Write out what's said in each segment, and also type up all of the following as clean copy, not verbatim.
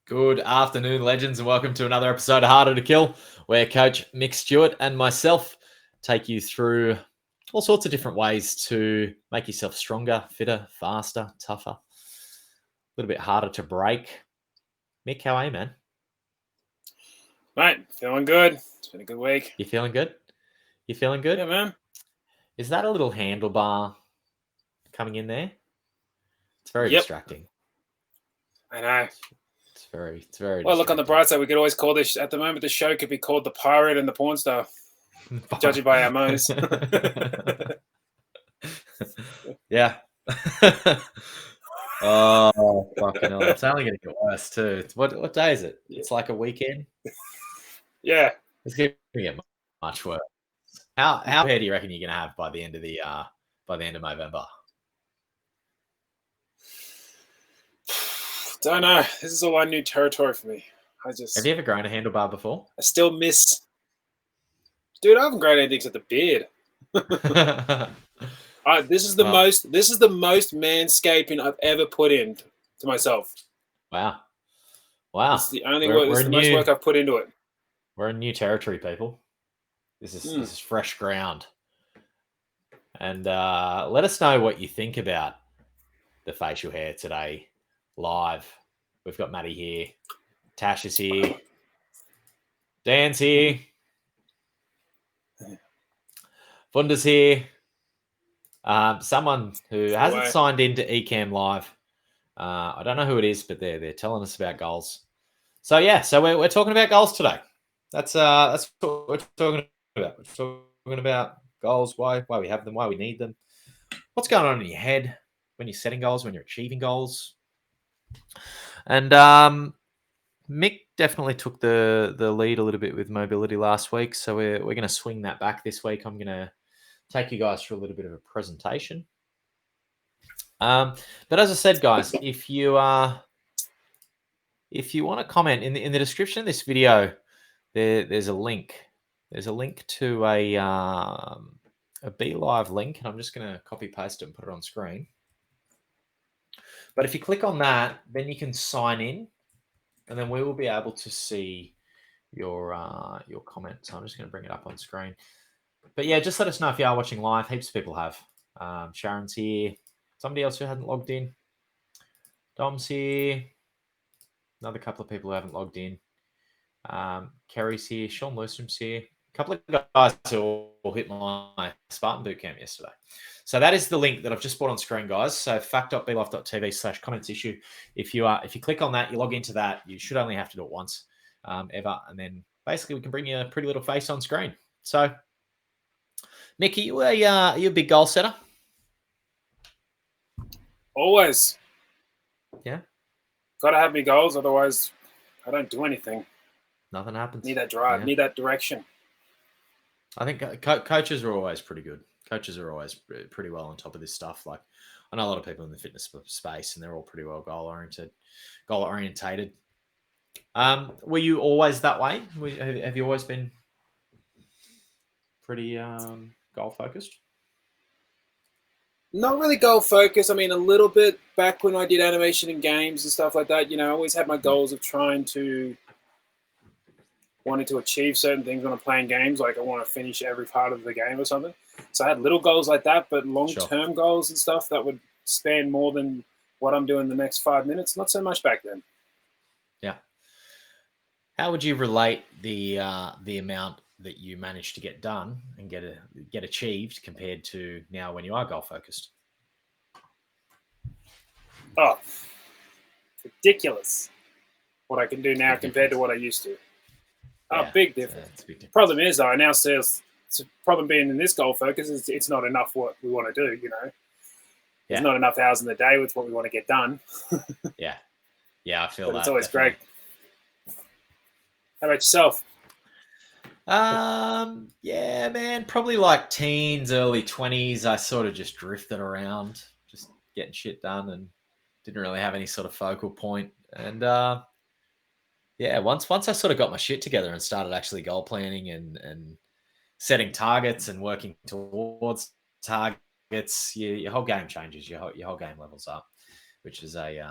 Good afternoon, legends, and welcome to another episode of Harder to Kill, where Coach Mick, Stuart, and myself take you through all sorts of different ways to make yourself stronger, fitter, faster, tougher, a little bit harder to break. Mick, how are you, man? Mate, feeling good. It's been a good week. You feeling good? You feeling good? Yeah, man. Is that a little handlebar coming in there? It's very distracting. I know. It's very. Well, look on the bright side. We could always call this at the moment. The show could be called "The Pirate and the Porn Star," judging by our moans. Yeah. Oh, fucking hell. It's only going to get worse, too. What day is it? It's like a weekend? Yeah. It's going to get much worse. How hair do you reckon you're going to have by the end of November? Don't know. This is all new territory for me. Have you ever grown a handlebar before? I still miss. Dude, I haven't grown anything except the beard. This is the most manscaping I've ever put in to myself. Wow. It's the only work. It's the most work I've put into it. We're in new territory, people. This is fresh ground. And let us know what you think about the facial hair today live. We've got Maddie here. Tash is here. Dan's here. Funda's here. Someone who hasn't signed into Ecamm Live. I don't know who it is, but they're telling us about goals. So we're talking about goals today. That's what we're talking about. We're talking about goals, why we have them, why we need them, what's going on in your head when you're setting goals, when you're achieving goals. And Mick definitely took the lead a little bit with mobility last week, so we're going to swing that back this week. I'm going to take you guys through a little bit of a presentation. But as I said, guys, if you want to comment in the description of this video, there's a link. There's a link to a BeLive link, and I'm just going to copy paste it and put it on screen. But if you click on that, then you can sign in, and then we will be able to see your comment. So I'm just going to bring it up on screen. But yeah, just let us know if you are watching live. Heaps of people have. Sharon's here. Somebody else who hadn't logged in. Dom's here. Another couple of people who haven't logged in. Kerry's here. Sean Lewstrom's here. A couple of guys who all hit my Spartan Bootcamp yesterday. So that is the link that I've just put on screen, guys. So fact.blife.tv/comments issue. If you click on that, you log into that. You should only have to do it once, ever, and then basically we can bring you a pretty little face on screen. So, Mick, are you a big goal setter? Always. Yeah. Gotta have me goals, otherwise I don't do anything. Nothing happens. Need that drive. Need that direction. I think coaches are always pretty good. Coaches are always pretty well on top of this stuff. Like, I know a lot of people in the fitness space, and they're all pretty well goal orientated. Were you always that way? Have you always been pretty goal focused? Not really goal focused. I mean, a little bit back when I did animation in games and stuff like that. You know, I always had my goals of wanted to achieve certain things when I'm playing games. Like I want to finish every part of the game or something. So I had little goals like that, but long-term goals and stuff that would span more than what I'm doing the next 5 minutes. Not so much back then. Yeah. How would you relate the amount that you managed to get done and get achieved compared to now when you are goal focused? Oh, ridiculous! What I can do now compared to what I used to. Big difference. Big difference. Problem is, though, I now see the problem being in this goal focus is it's not enough what we want to do. You know, there's not enough hours in the day with what we want to get done. Yeah, I feel that. It's always definitely great. How about yourself? Yeah, man, probably like teens, early 20s. I sort of just drifted around, just getting shit done, and didn't really have any sort of focal point. And once I sort of got my shit together and started actually goal planning and setting targets and working towards targets, your whole game changes. Your whole game levels up, which is a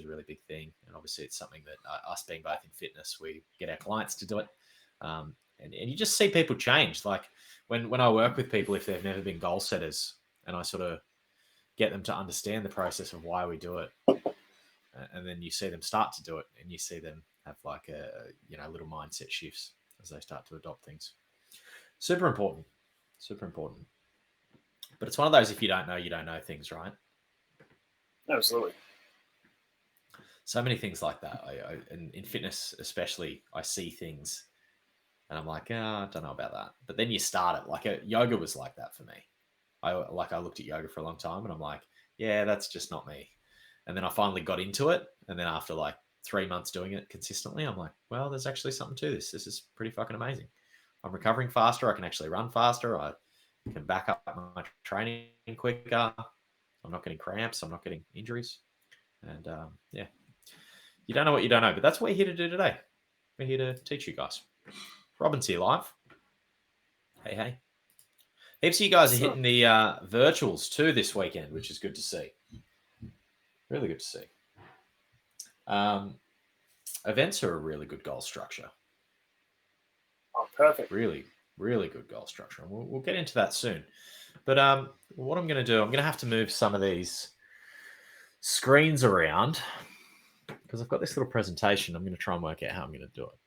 really big thing. And obviously, it's something that us being both in fitness, we get our clients to do it, and you just see people change. Like when I work with people, if they've never been goal setters, and I sort of get them to understand the process of why we do it, and then you see them start to do it, and you see them have like little mindset shifts as they start to adopt things. Super important. But it's one of those, if you don't know things, right? Absolutely. So many things like that. In fitness especially, I see things and I'm like, I don't know about that. But then you start it. Like yoga was like that for me. I looked at yoga for a long time and I'm like, yeah, that's just not me. And then I finally got into it. And then after like 3 months doing it consistently, I'm like, well, there's actually something to this. This is pretty fucking amazing. I'm recovering faster. I can actually run faster. I can back up my training quicker. I'm not getting cramps. I'm not getting injuries. And yeah, you don't know what you don't know. But that's what we're here to do today. We're here to teach you guys. Robin's here live. Hey. Heaps of you guys are hitting the virtuals too this weekend, which is good to see. Really good to see. Events are a really good goal structure. Oh, perfect. Really, really good goal structure. And we'll get into that soon. But what I'm going to do, I'm going to have to move some of these screens around because I've got this little presentation. I'm going to try and work out how I'm going to do it.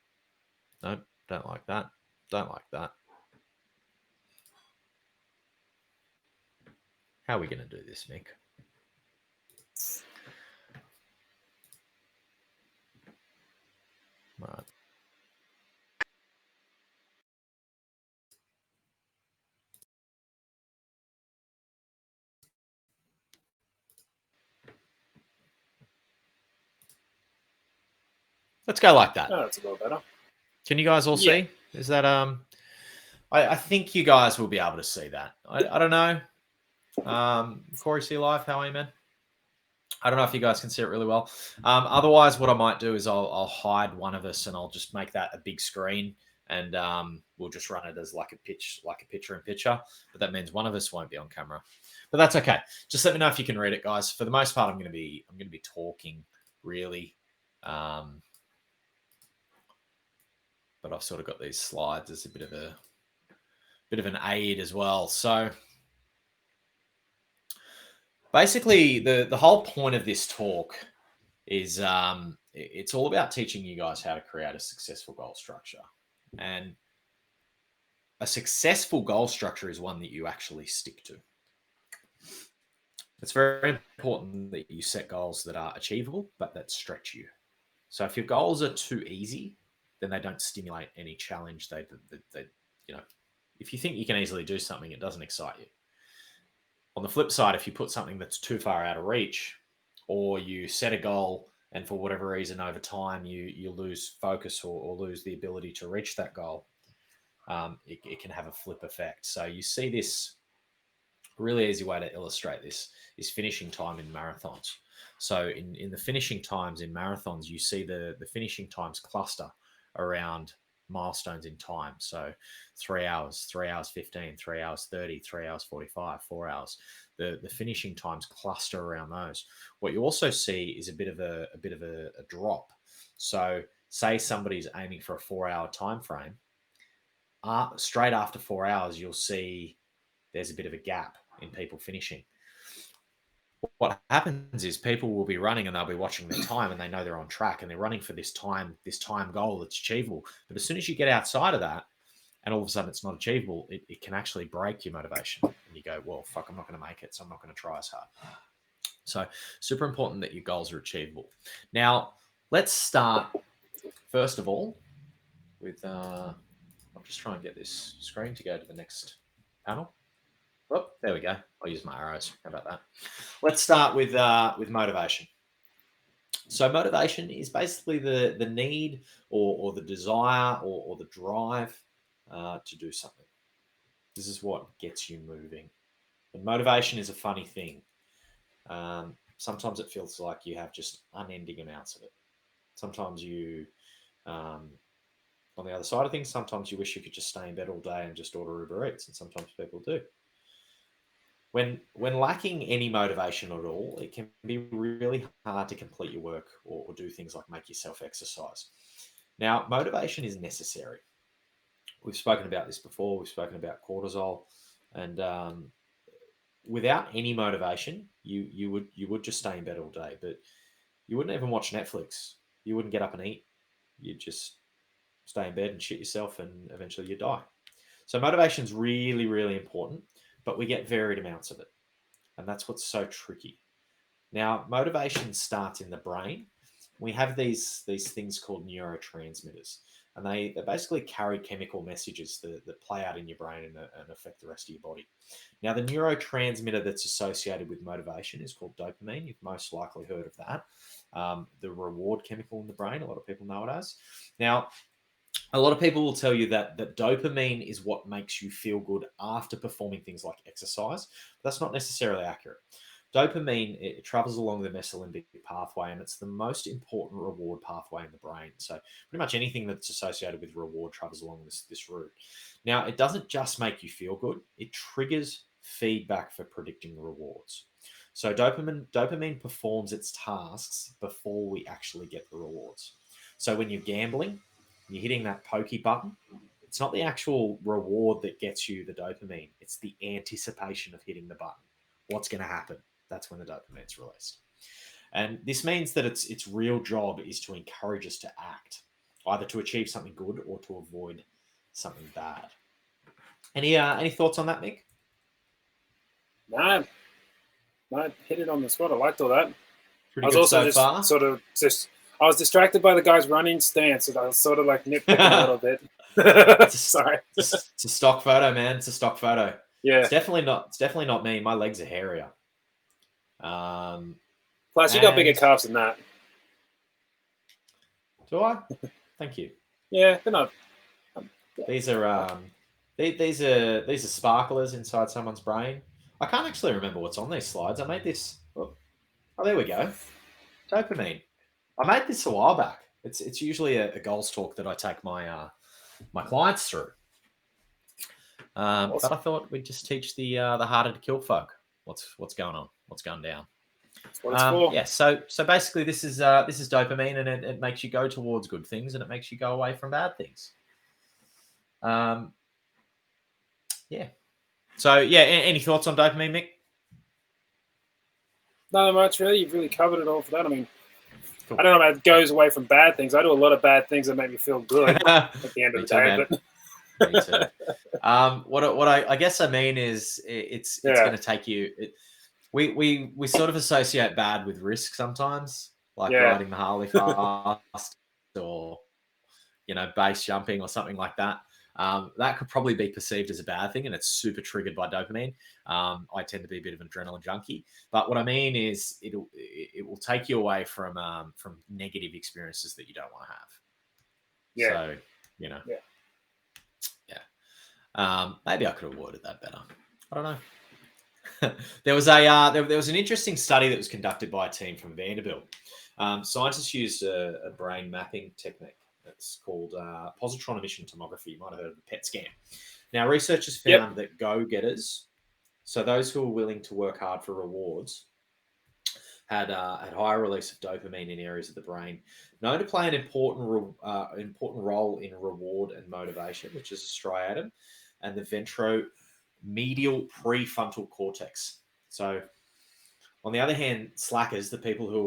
Nope, don't like that. Don't like that. How are we going to do this, Mick? Right. Let's go like that. Oh, that's a little better. Can you guys all see? Is that I think you guys will be able to see that. I don't know. Corey, see live. How are you, man? I don't know if you guys can see it really well. Otherwise, what I might do is I'll hide one of us and I'll just make that a big screen and we'll just run it as like a picture in picture. But that means one of us won't be on camera. But that's okay. Just let me know if you can read it, guys. For the most part, I'm going to be talking really. But I've sort of got these slides as a bit of an aid as well. So basically, the whole point of this talk is it's all about teaching you guys how to create a successful goal structure. And a successful goal structure is one that you actually stick to. It's very important that you set goals that are achievable, but that stretch you. So if your goals are too easy, then they don't stimulate any challenge. They if you think you can easily do something, it doesn't excite you. On the flip side, if you put something that's too far out of reach, or you set a goal and for whatever reason over time you lose focus or lose the ability to reach that goal, it can have a flip effect. So you see this really easy way to illustrate this is finishing time in marathons. So in the finishing times in marathons, you see the finishing times cluster around milestones in time. So 3 hours, 3 hours 15, 3 hours 30, 3 hours 45, 4 hours. The finishing times cluster around those. What you also see is a bit of a drop. So say somebody's aiming for a 4-hour time frame. Straight after 4 hours, you'll see there's a bit of a gap in people finishing. What happens is people will be running and they'll be watching their time and they know they're on track and they're running for this time goal that's achievable. But as soon as you get outside of that and all of a sudden it's not achievable, it can actually break your motivation. And you go, well, fuck, I'm not going to make it, so I'm not going to try as hard. So super important that your goals are achievable. Now, let's start, first of all, with, I'll just try and get this screen to go to the next panel. Oh, there we go. I'll use my arrows. How about that? Let's start with motivation. So motivation is basically the need or the desire or the drive to do something. This is what gets you moving. And motivation is a funny thing. Sometimes it feels like you have just unending amounts of it. Sometimes you, on the other side of things, sometimes you wish you could just stay in bed all day and just order Uber Eats, and sometimes people do. when lacking any motivation at all, it can be really hard to complete your work or do things like make yourself exercise. Now, motivation is necessary. We've spoken about this before. We've spoken about cortisol, and without any motivation, you would just stay in bed all day. But you wouldn't even watch Netflix. You wouldn't get up and eat. You'd just stay in bed and shit yourself, and eventually you die. So motivation is really, really important, but we get varied amounts of it, and that's what's so tricky. Now, motivation starts in the brain. We have these things called neurotransmitters, and they basically carry chemical messages that play out in your brain and affect the rest of your body. Now, the neurotransmitter that's associated with motivation is called dopamine. You've most likely heard of that. The reward chemical in the brain, a lot of people know it as. Now, a lot of people will tell you that dopamine is what makes you feel good after performing things like exercise. But that's not necessarily accurate. Dopamine, it travels along the mesolimbic pathway, and it's the most important reward pathway in the brain. So pretty much anything that's associated with reward travels along this route. Now, it doesn't just make you feel good. It triggers feedback for predicting rewards. So dopamine performs its tasks before we actually get the rewards. So when you're gambling, you're hitting that pokey button, it's not the actual reward that gets you the dopamine. It's the anticipation of hitting the button. What's going to happen? That's when the dopamine's released. And this means that its real job is to encourage us to act, either to achieve something good or to avoid something bad. Any thoughts on that, Mick? No, hit it on the spot. I liked all that. Pretty good so far. I was distracted by the guy's running stance, and I was sort of like nitpicking a little bit. Sorry. It's a stock photo, man. It's a stock photo. Yeah. It's definitely not me. My legs are hairier. Plus, you got bigger calves than that. Do I? Thank you. Yeah, they're not. These are sparklers inside someone's brain. I can't actually remember what's on these slides. I made this. Oh, there we go. Dopamine. I made this a while back. It's usually a goals talk that I take my my clients through. Awesome. But I thought we'd just teach the harder to kill folk. What's going on? What's going down? That's what it's for. Yeah. So basically, this is dopamine, and it makes you go towards good things, and it makes you go away from bad things. Yeah. So yeah, any thoughts on dopamine, Mick? Not much, really. You've really covered it all for that. I mean, cool. I don't know about it goes away from bad things. I do a lot of bad things that make me feel good at the end of the day. But me too. What I guess I mean is it's going to take you. We sort of associate bad with risk sometimes, like riding the Harley fast or base jumping or something like that. That could probably be perceived as a bad thing, and it's super triggered by dopamine. I tend to be a bit of an adrenaline junkie, but what I mean is it will take you away from negative experiences that you don't want to have. Yeah. So maybe I could have worded that better. I don't know. There was an interesting study that was conducted by a team from Vanderbilt. Scientists used a brain mapping technique. It's called positron emission tomography. You might have heard of the PET scan. Now, researchers found that go-getters, so those who are willing to work hard for rewards, had higher release of dopamine in areas of the brain known to play an important role in reward and motivation, which is striatum, and the ventromedial prefrontal cortex. So, on the other hand, slackers, the people who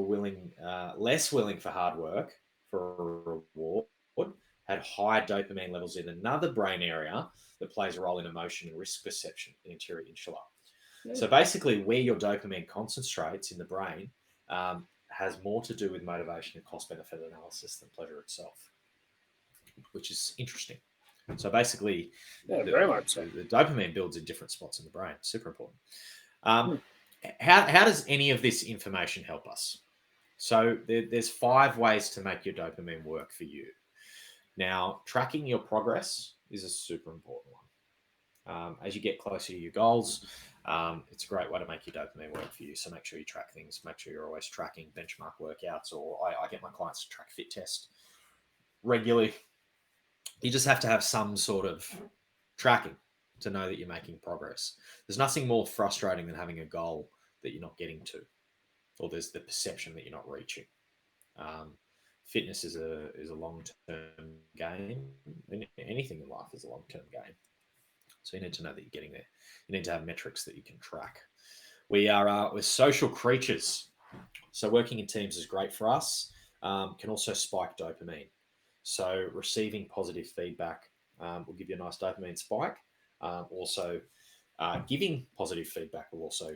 are less willing for hard work for a reward, had high dopamine levels in another brain area that plays a role in emotion and risk perception, the anterior insula. Yeah. So basically, where your dopamine concentrates in the brain has more to do with motivation and cost-benefit analysis than pleasure itself, which is interesting. So basically, very much so. The dopamine builds in different spots in the brain. Super important. How does any of this information help us? So there's 5 ways to make your dopamine work for you. Now, tracking your progress is a super important one. As you get closer to your goals, it's a great way to make your dopamine work for you. So make sure you track things. Make sure you're always tracking benchmark workouts, or I get my clients to track fit test regularly. You just have to have some sort of tracking. to know that you're making progress. There's nothing more frustrating than having a goal that you're not getting to, or there's the perception that you're not reaching. Fitness is a long-term game. Anything in life is a long-term game. So you need to know that you're getting there. You need to have metrics that you can track. We're social creatures. So working in teams is great for us. Can also spike dopamine. So receiving positive feedback will give you a nice dopamine spike. Also, giving positive feedback will also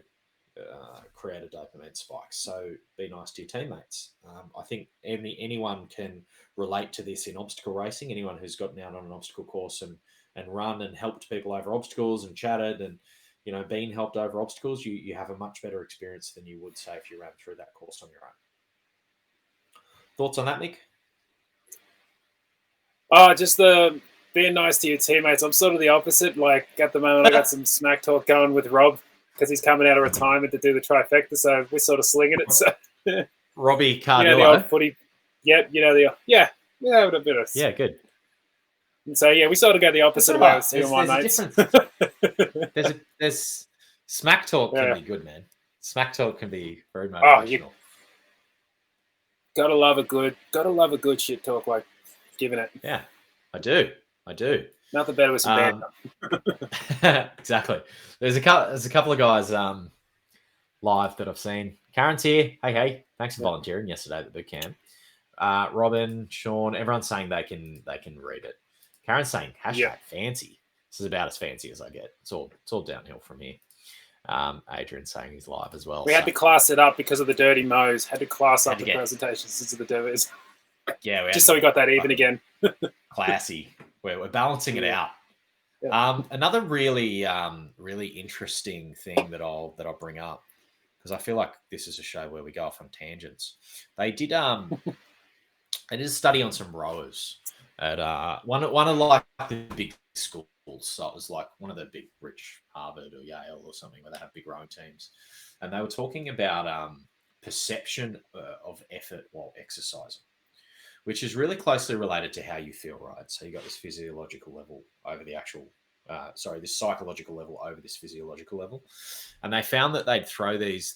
create a dopamine spike. So be nice to your teammates. I think anyone can relate to this in obstacle racing. Anyone who's gotten out on an obstacle course and run and helped people over obstacles and chatted and been helped over obstacles, you have a much better experience than you would say if you ran through that course on your own. Thoughts on that, Mick? Oh, just being nice to your teammates. I'm sort of the opposite. Like at the moment, I got some smack talk going with Rob because he's coming out of retirement to do the trifecta. So we're sort of slinging it. So Robbie Cardillo. The old footy. Yep. Yeah, a bit of. Yeah, good. And so we sort of go the opposite way with some of my mates. There's smack talk can be good, man. Smack talk can be very motivational. Gotta love a good shit talk, like giving it. Yeah, I do. Nothing better with some bad. Exactly. There's a couple of guys live that I've seen. Karen's here. Hey, thanks for volunteering yesterday at the boot camp. Robin, Sean, everyone's saying they can read it. Karen's saying #fancy. This is about as fancy as I get. It's all downhill from here. Adrian's saying he's live as well. We had to class it up because of the dirty mows. Had to class up the presentation since the derbies. Yeah, just so we got that even again. Classy. We're balancing it out. Yeah. Another really interesting thing that I'll bring up, because I feel like this is a show where we go off on tangents. They did a study on some rowers at one of like the big schools. So it was like one of the big rich Harvard or Yale or something where they have big rowing teams, and they were talking about perception of effort while exercising, which is really closely related to how you feel, right? So you got this physiological level over the actual, this psychological level over this physiological level. And they found that they'd throw these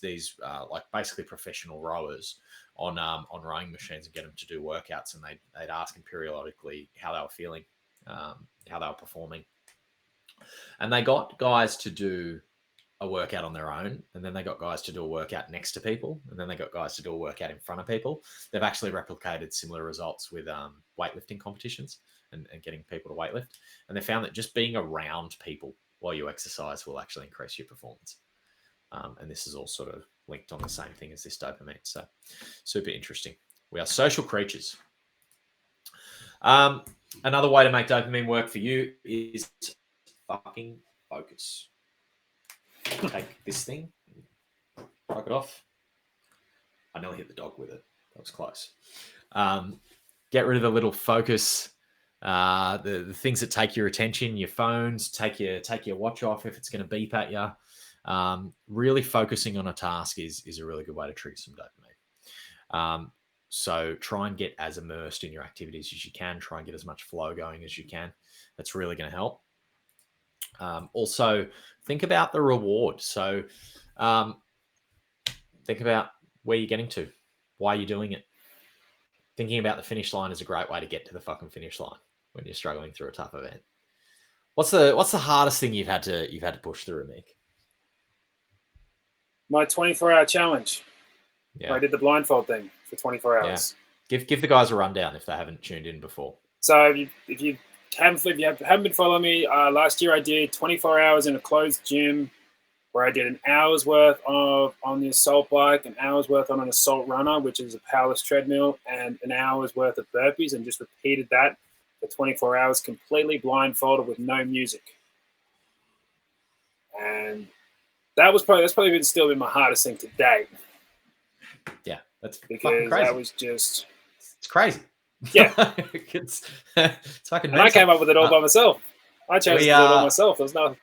like basically professional rowers on rowing machines and get them to do workouts. And they'd ask them periodically how they were feeling, how they were performing. And they got guys to do a workout on their own, and then they got guys to do a workout next to people, and then they got guys to do a workout in front of people. They've actually replicated similar results with weightlifting competitions and getting people to weightlift. And they found that just being around people while you exercise will actually increase your performance. And this is all sort of linked on the same thing as this dopamine. So super interesting. We are social creatures. Another way to make dopamine work for you is fucking focus. Take this thing, fuck it off. I nearly hit the dog with it. That was close. Get rid of the little focus, the things that take your attention, your phones, take your watch off if it's going to beep at you. Really focusing on a task is a really good way to trigger some dopamine. So try and get as immersed in your activities as you can. Try and get as much flow going as you can. That's really going to help. Also, think about the reward. So think about where you're getting to, why you're doing it. Thinking about the finish line is a great way to get to the fucking finish line when you're struggling through a tough event. What's the hardest thing you've had to push through, Mick? My 24-hour challenge. Yeah. I did the blindfold thing for 24 hours. Yeah. Give the guys a rundown if they haven't tuned in before. So if you haven't been following me, last year I did 24 hours in a closed gym where I did an hour's worth on the assault bike, an hour's worth on an assault runner, which is a powerless treadmill, and an hour's worth of burpees, and just repeated that for 24 hours completely blindfolded with no music. And that's probably still been my hardest thing to date. Yeah, that's because crazy. That was just it's crazy. Yeah, it's fucking. And I came up with it all by myself. I chose to do it all myself. There's no.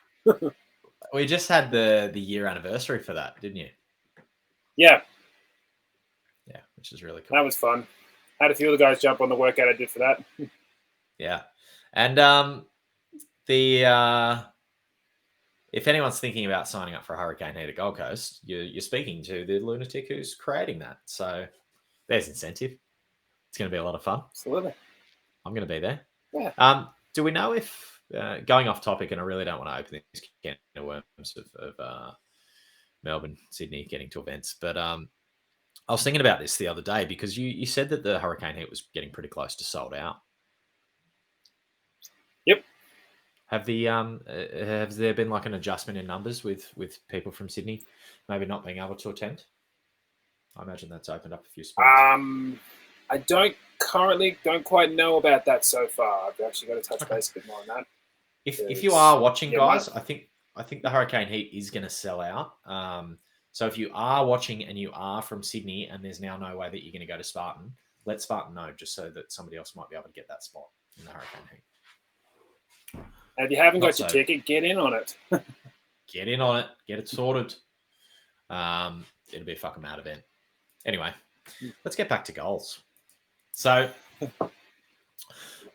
We just had the year anniversary for that, didn't you? Yeah. Yeah, which is really cool. That was fun. Had a few of the guys jump on the workout I did for that. Yeah, and if anyone's thinking about signing up for a hurricane heat at Gold Coast, you're speaking to the lunatic who's creating that. So there's incentive. It's going to be a lot of fun. Absolutely. I'm going to be there. Yeah. Do we know if, going off topic, and I really don't want to open this can of worms of Melbourne, Sydney getting to events, but I was thinking about this the other day because you said that the hurricane heat was getting pretty close to sold out. Yep. Have there been like an adjustment in numbers with people from Sydney maybe not being able to attend? I imagine that's opened up a few spots. I don't quite know about that so far. I've actually got to touch base a bit more on that. If you are watching, guys, I think the hurricane heat is going to sell out. So if you are watching and you are from Sydney and there's now no way that you're going to go to Spartan, let Spartan know just so that somebody else might be able to get that spot in the hurricane heat. If you haven't got your ticket, get in on it. Get in on it. Get it sorted. It'll be a fucking mad event. Anyway, let's get back to goals. So,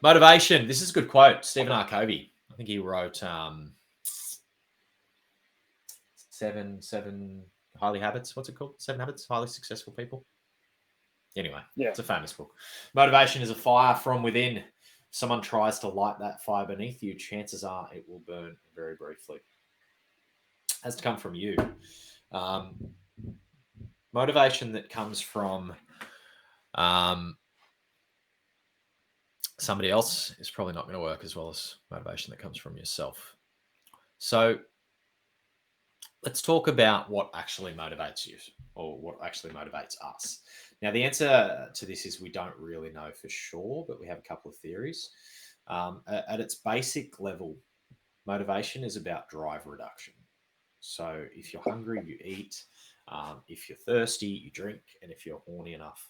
motivation. This is a good quote. Stephen R. Covey. I think he wrote seven highly habits. What's it called? 7 habits, highly successful people. Anyway, It's a famous book. Motivation is a fire from within. If someone tries to light that fire beneath you, chances are it will burn very briefly. It has to come from you. Motivation that comes from somebody else is probably not going to work as well as motivation that comes from yourself. So let's talk about what actually motivates you or what actually motivates us. Now, the answer to this is we don't really know for sure, but we have a couple of theories. At its basic level, motivation is about drive reduction. So if you're hungry, you eat. If you're thirsty, you drink. And if you're horny enough,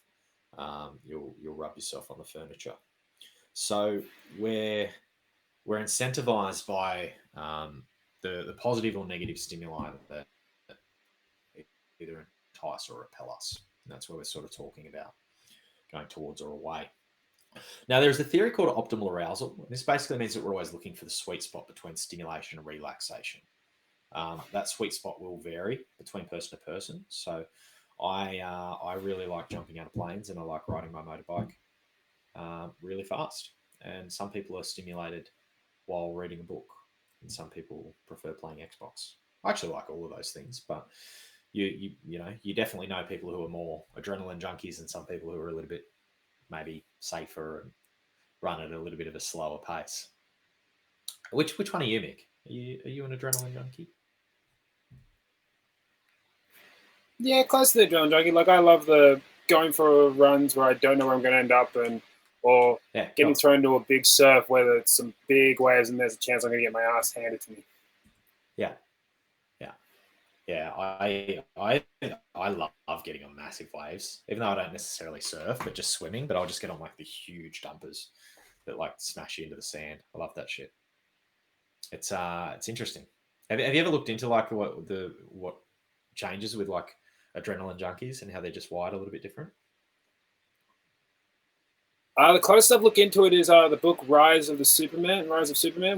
you'll rub yourself on the furniture. So we're incentivized by the positive or negative stimuli that either entice or repel us. And that's where we're sort of talking about going towards or away. Now, there's a theory called optimal arousal. This basically means that we're always looking for the sweet spot between stimulation and relaxation. That sweet spot will vary between person to person. So I really like jumping out of planes and I like riding my motorbike really fast. And some people are stimulated while reading a book, and some people prefer playing Xbox. I actually like all of those things, but you definitely know people who are more adrenaline junkies and some people who are a little bit maybe safer and run at a little bit of a slower pace. Which one are you, Mick? Are you an adrenaline junkie? Yeah, close to the adrenaline junkie. Like I love the going for runs where I don't know where I'm going to end up or getting thrown into a big surf, whether it's some big waves and there's a chance I'm going to get my ass handed to me. Yeah, I love getting on massive waves, even though I don't necessarily surf, but just swimming. But I'll just get on like the huge dumpers that like smash you into the sand. I love that shit. It's interesting. Have you ever looked into like what changes with like adrenaline junkies and how they're just wired a little bit different? The closest I've looked into it is the book Rise of Superman,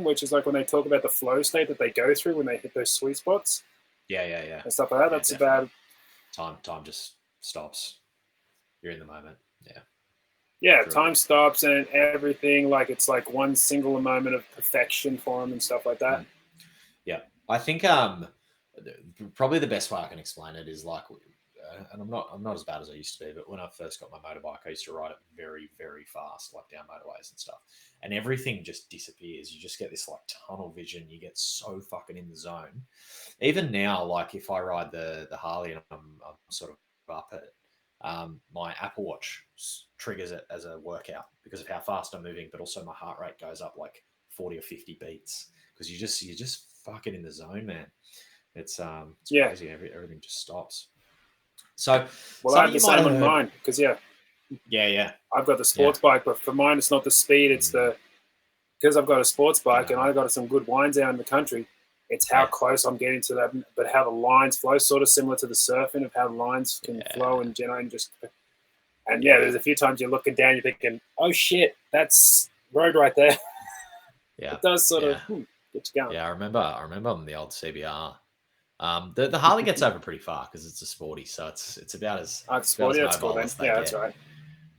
which is like when they talk about the flow state that they go through when they hit those sweet spots. Yeah. And stuff like that. That's definitely. About time just stops. You're in the moment. Yeah. Yeah, time stops and everything. Like it's like one single moment of perfection for them and stuff like that. Yeah, I think probably the best way I can explain it is like, and I'm not as bad as I used to be, but when I first got my motorbike, I used to ride it very, very fast, like down motorways and stuff, and everything just disappears. You just get this like tunnel vision. You get so fucking in the zone. Even now, like if I ride the Harley and I'm sort of up at it, my Apple Watch triggers it as a workout because of how fast I'm moving, but also my heart rate goes up like 40 or 50 beats because you're just fucking in the zone, man. It's crazy. Everything just stops. So, I have the same on mine because yeah, I've got the sports bike, but for mine it's not the speed. It's because I've got a sports bike and I got some good wines out in the country. It's how close I'm getting to that, but how the lines flow, sort of similar to the surfing of how the lines can flow and generate and there's a few times you're looking down, you're thinking, oh shit, that's road right there. Yeah, it does sort of. gets you going. Yeah, I remember on the old CBR. The Harley gets over pretty far because it's a sporty, so it's about as It's sporty. That's cool then. as they Yeah, get. that's right.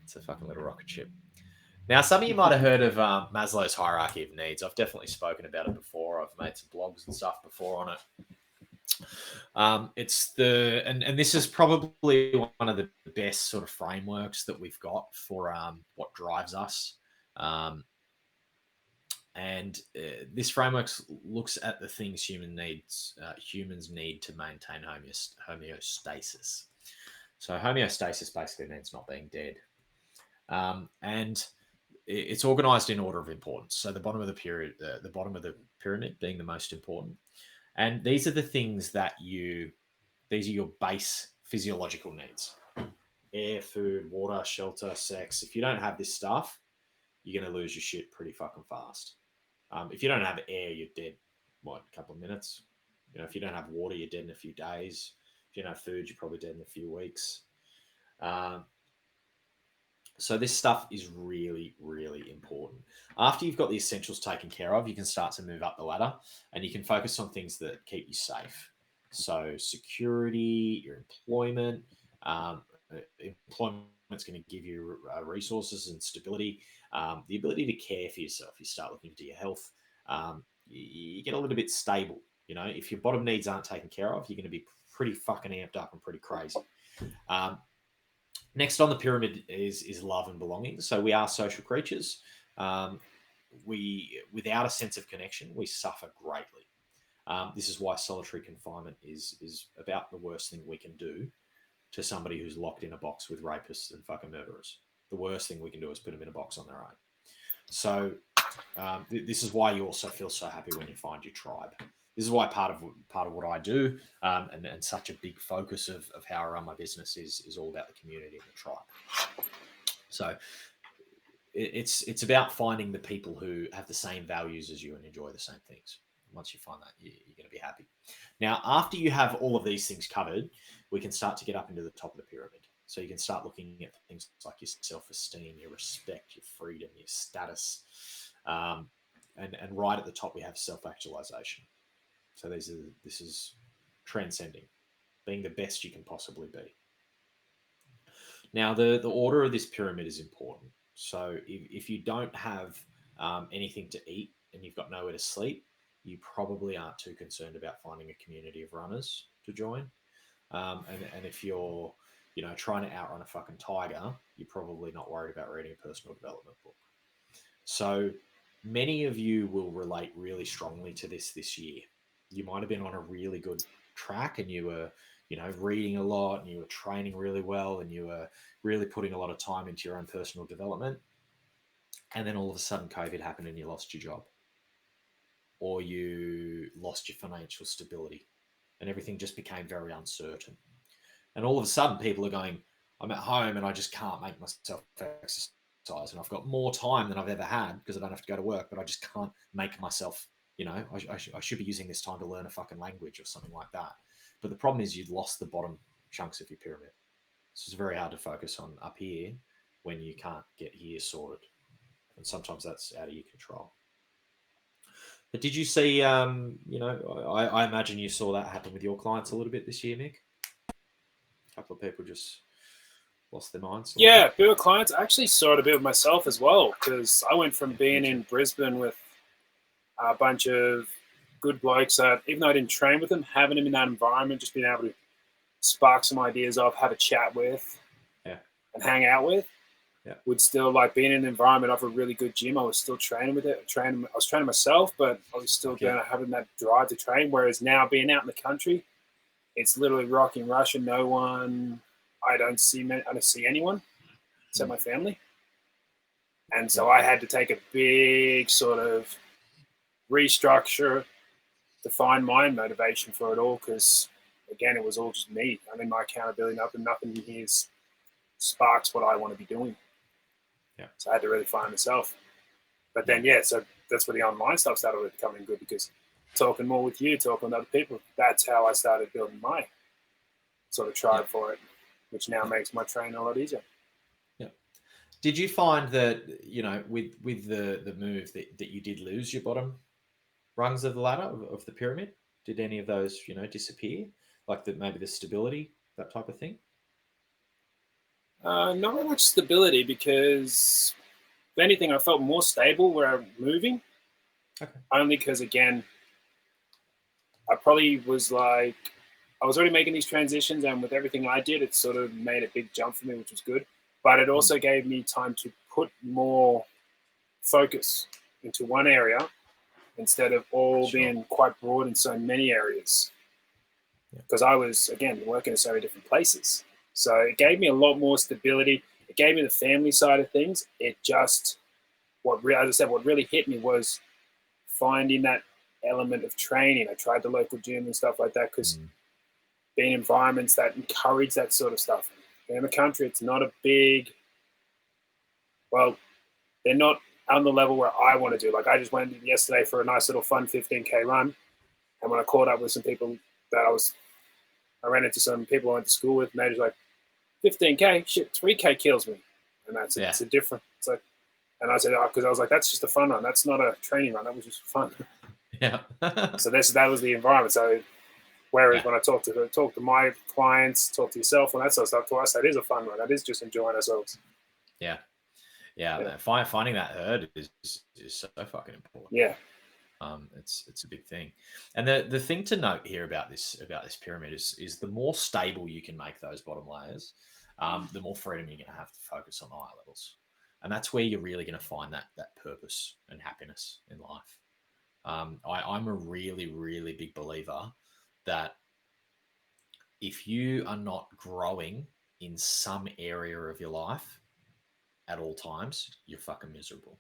It's a fucking little rocket ship. Now, some of you might have heard of Maslow's hierarchy of needs. I've definitely spoken about it before. I've made some blogs and stuff before on it. It's and this is probably one of the best sort of frameworks that we've got for what drives us. This framework looks at the things humans need to maintain homeostasis. So homeostasis basically means not being dead. And it's organized in order of importance. So the bottom of the pyramid being the most important. And these are the things these are your base physiological needs: air, food, water, shelter, sex. If you don't have this stuff, you're going to lose your shit pretty fucking fast. If you don't have air, you're dead. What, a couple of minutes? If you don't have water, you're dead in a few days. If you don't have food, you're probably dead in a few weeks. So this stuff is really, really important. After you've got the essentials taken care of, you can start to move up the ladder, and you can focus on things that keep you safe. So security, your employment. Employment's going to give you resources and stability. The ability to care for yourself. You start looking into your health. You get a little bit stable. If your bottom needs aren't taken care of, you're going to be pretty fucking amped up and pretty crazy. Next on the pyramid is love and belonging. So we are social creatures. Without a sense of connection, we suffer greatly. This is why solitary confinement is about the worst thing we can do to somebody who's locked in a box with rapists and fucking murderers. The worst thing we can do is put them in a box on their own. So this is why you also feel so happy when you find your tribe. This is why part of what I do and such a big focus of how I run my business is all about the community and the tribe. So it's about finding the people who have the same values as you and enjoy the same things. Once you find that, you're going to be happy. Now, after you have all of these things covered, we can start to get up into the top of the pyramid. So you can start looking at things like your self-esteem, your respect, your freedom, your status. And right at the top, we have self-actualization. So this is transcending, being the best you can possibly be. Now, the order of this pyramid is important. So if you don't have anything to eat and you've got nowhere to sleep, you probably aren't too concerned about finding a community of runners to join. And if you're trying to outrun a fucking tiger, you're probably not worried about reading a personal development book. So many of you will relate really strongly to this year. You might have been on a really good track and you were, reading a lot and you were training really well and you were really putting a lot of time into your own personal development. And then all of a sudden COVID happened and you lost your job, or you lost your financial stability and everything just became very uncertain. And all of a sudden people are going, I'm at home and I just can't make myself exercise, and I've got more time than I've ever had because I don't have to go to work, but I just can't make myself, I should be using this time to learn a fucking language or something like that. But the problem is you've lost the bottom chunks of your pyramid. So it's very hard to focus on up here when you can't get here sorted. And sometimes that's out of your control. But did you see, I imagine you saw that happen with your clients a little bit this year, Mick? A couple of people just lost their minds. Yeah, a bit of clients. I actually saw it a bit of myself as well, because I went from being in Brisbane with a bunch of good blokes that, even though I didn't train with them, having them in that environment, just being able to spark some ideas off, have a chat with, and hang out with, would still, like, being in an environment of a really good gym, I was still training with it. I was training myself, but I was still having that drive to train. Whereas now, being out in the country, it's literally rock and rush and no one. I don't see anyone except my family. And so I had to take a big sort of restructure to find my motivation for it all, because, again, it was all just me. I mean, my accountability, nothing here sparks what I want to be doing. Yeah. So I had to really find myself. But then, so that's where the online stuff started becoming good, because talking more with you, talking with other people, that's how I started building my sort of tribe for it, which now makes my training a lot easier. Yeah. Did you find that, with the move that you did lose your bottom rungs of the ladder of the pyramid? Did any of those, disappear? Like maybe the stability, that type of thing? Not much stability because, if anything, I felt more stable where I'm moving. Okay. Only because, again, I probably was like, I was already making these transitions, and with everything I did, it sort of made a big jump for me, which was good. But it also gave me time to put more focus into one area instead of all being quite broad in so many areas. Because I was, again, working in so many different places. So it gave me a lot more stability. It gave me the family side of things. It just, as I said, what really hit me was finding that element of training. I tried the local gym and stuff like that because being in environments that encourage that sort of stuff. In the country, it's not a big, well, they're not on the level where I want to do. Like I just went yesterday for a nice little fun 15K run. And when I caught up with some people that I ran into some people I went to school with, and they're just like, 15K, shit, 3K kills me. And that's it. It's a different, it's like, and I said, because I was like, that's just a fun run. That's not a training run. That was just fun. Yeah. So that was the environment. So whereas when I talk to my clients, talk to yourself, and that sort of stuff, to us, that is a fun run. That is just enjoying ourselves. Yeah. Man, finding that herd is so fucking important. Yeah. It's a big thing. And the thing to note here about this pyramid is the more stable you can make those bottom layers, the more freedom you're going to have to focus on the higher levels. And that's where you're really going to find that purpose and happiness in life. I'm a really, really big believer that if you are not growing in some area of your life at all times, you're fucking miserable.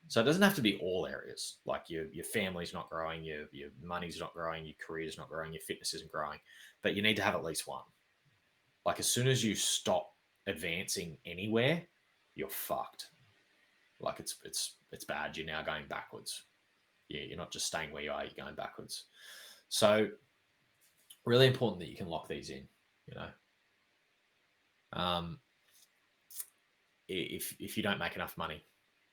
So it doesn't have to be all areas. Like your family's not growing, your money's not growing, your career's not growing, your fitness isn't growing. But you need to have at least one. Like as soon as you stop advancing anywhere, you're fucked. Like it's bad. You're now going backwards. Yeah, you're not just staying where you are, you're going backwards. So really important that you can lock these in, if you don't make enough money,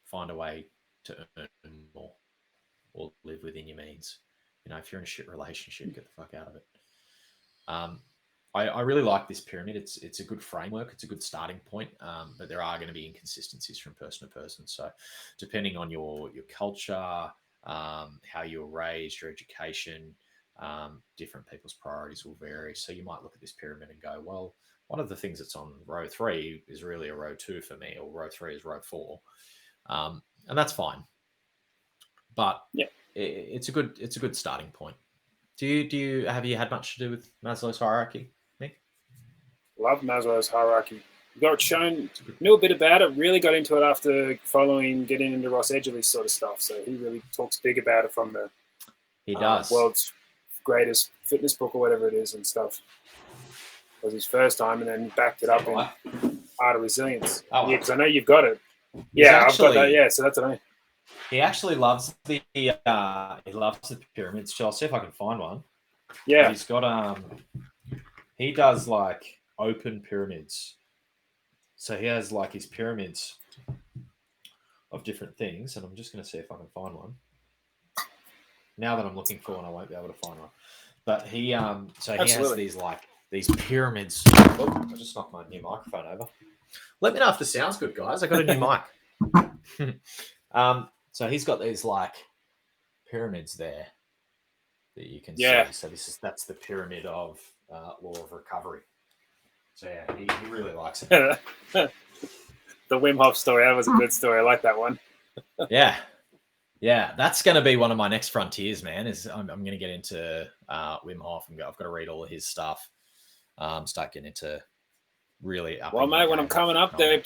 find a way to earn more or live within your means. If you're in a shit relationship, get the fuck out of it. I really like this pyramid. It's a good framework. It's a good starting point, but there are going to be inconsistencies from person to person. So depending on your culture, how you were raised, your education, different people's priorities will vary. So you might look at this pyramid and go, well, one of the things that's on row 3 is really a row 2 for me, or row 3 is row 4. And that's fine. But it's a good starting point. Have you had much to do with Maslow's hierarchy, Mick? Love Maslow's hierarchy. Got shown, knew a bit about it, really got into it after getting into Ross Edgerly's sort of stuff. So he really talks big about it from the world's greatest fitness book or whatever it is and stuff. It was his first time, and then backed it up in Art of Resilience. Oh, yeah, because I know you've got it. I've got that. Yeah, so that's what I mean. He actually loves the pyramids. So I'll see if I can find one. Yeah, he's got he does like open pyramids. So he has like his pyramids of different things, and I'm just going to see if I can find one. Now that I'm looking for one, I won't be able to find one. But he has these pyramids. Oh, I just knocked my new microphone over. Let me know if this sounds good, guys. I got a new mic. So he's got these like pyramids there that you can see. So that's the pyramid of law of recovery. So yeah, he really likes it. The Wim Hof story, that was a good story. I like that one. Yeah, that's going to be one of my next frontiers, man. Is I'm going to get into Wim Hof and I've got to read all of his stuff. Start getting into really up. Well, mate, when I'm coming up there,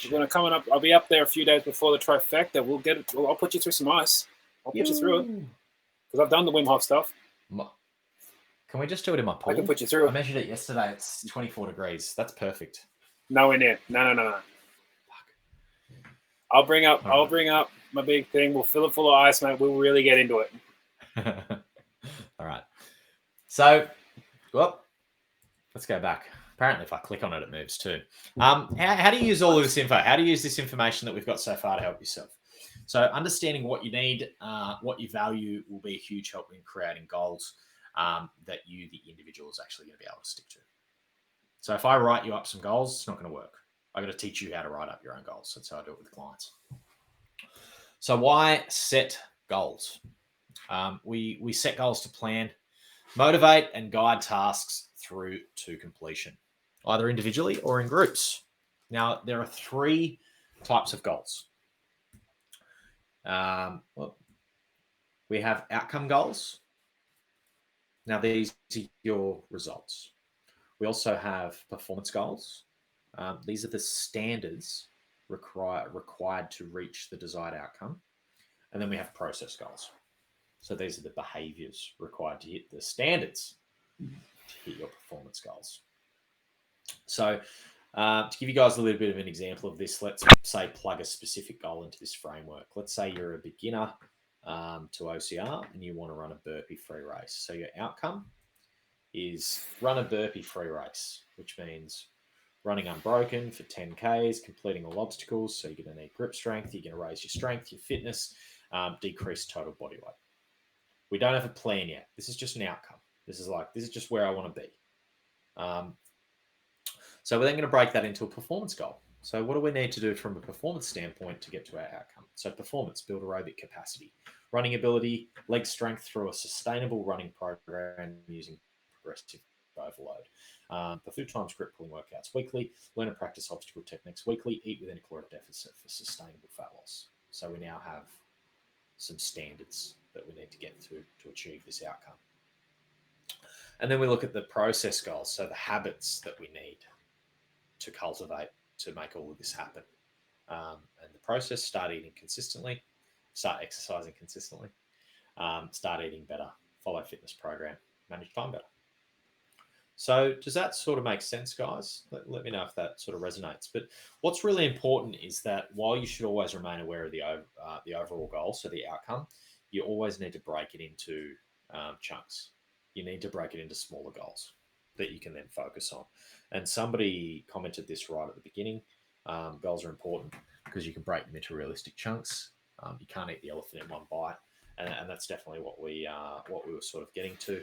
I'll be up there a few days before the trifecta. We'll get it. I'll put you through some ice. I'll put you through it because I've done the Wim Hof stuff. Can we just do it in my pool? I can put you through it. I measured it yesterday. It's 24 degrees. That's perfect. Nowhere near. No. Fuck. I'll bring up my big thing. We'll fill it full of ice, mate. We'll really get into it. All right. So, let's go back. Apparently, if I click on it, it moves too. How do you use all of this info? How do you use this information that we've got so far to help yourself? So understanding what you need, what you value, will be a huge help in creating goals that you, the individual, is actually going to be able to stick to. So if I write you up some goals, it's not going to work. I've got to teach you how to write up your own goals. That's how I do it with clients. So why set goals? We set goals to plan, motivate, and guide tasks through to completion, either individually or in groups. Now, there are 3 types of goals. We have outcome goals. Now, these are your results. We also have performance goals. These are the standards required to reach the desired outcome. And then we have process goals. So these are the behaviors required to hit the standards to hit your performance goals. So to give you guys a little bit of an example of this, let's say plug a specific goal into this framework. Let's say you're a beginner to OCR and you want to run a burpee free race. So your outcome is run a burpee free race, which means running unbroken for 10Ks, completing all obstacles. So you're going to need grip strength. You're going to raise your strength, your fitness, decrease total body weight. We don't have a plan yet. This is just an outcome. This is just where I want to be. So we're then going to break that into a performance goal. So what do we need to do from a performance standpoint to get to our outcome? So performance, build aerobic capacity, running ability, leg strength through a sustainable running program using progressive overload. Perform times grip pulling workouts weekly, learn and practice obstacle techniques weekly, eat within a caloric deficit for sustainable fat loss. So we now have some standards that we need to get to achieve this outcome. And then we look at the process goals, so the habits that we need to cultivate to make all of this happen. And the process: start eating consistently, start exercising consistently, start eating better, follow fitness program, manage time better. So does that sort of make sense, guys? Let me know if that sort of resonates. But what's really important is that while you should always remain aware of the overall goal, so the outcome, you always need to break it into chunks. You need to break it into smaller goals that you can then focus on. And somebody commented this right at the beginning. Goals are important because you can break them into realistic chunks. You can't eat the elephant in one bite. And that's definitely what we were sort of getting to.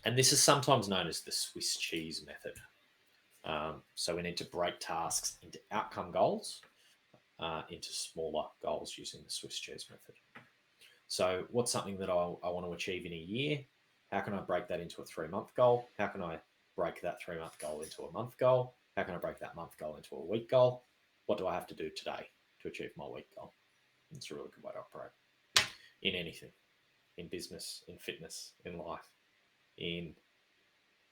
And this is sometimes known as the Swiss cheese method. So we need to break tasks into outcome goals, into smaller goals using the Swiss cheese method. So what's something that I want to achieve in a year? How can I break that into a 3-month goal? How can I break that 3-month goal into a month goal? How can I break that month goal into a week goal? What do I have to do today to achieve my week goal? It's a really good way to operate in anything, in business, in fitness, in life, in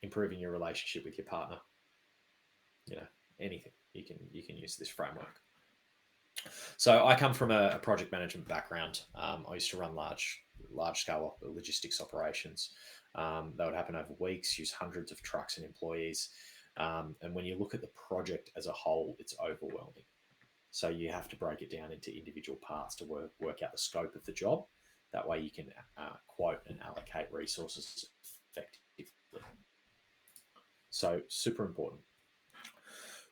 improving your relationship with your partner. Anything you can use this framework. So I come from a project management background. I used to run large scale logistics operations. That would happen over weeks, use hundreds of trucks and employees. And when you look at the project as a whole, it's overwhelming. So you have to break it down into individual parts to work out the scope of the job. That way you can quote and allocate resources effectively. So super important.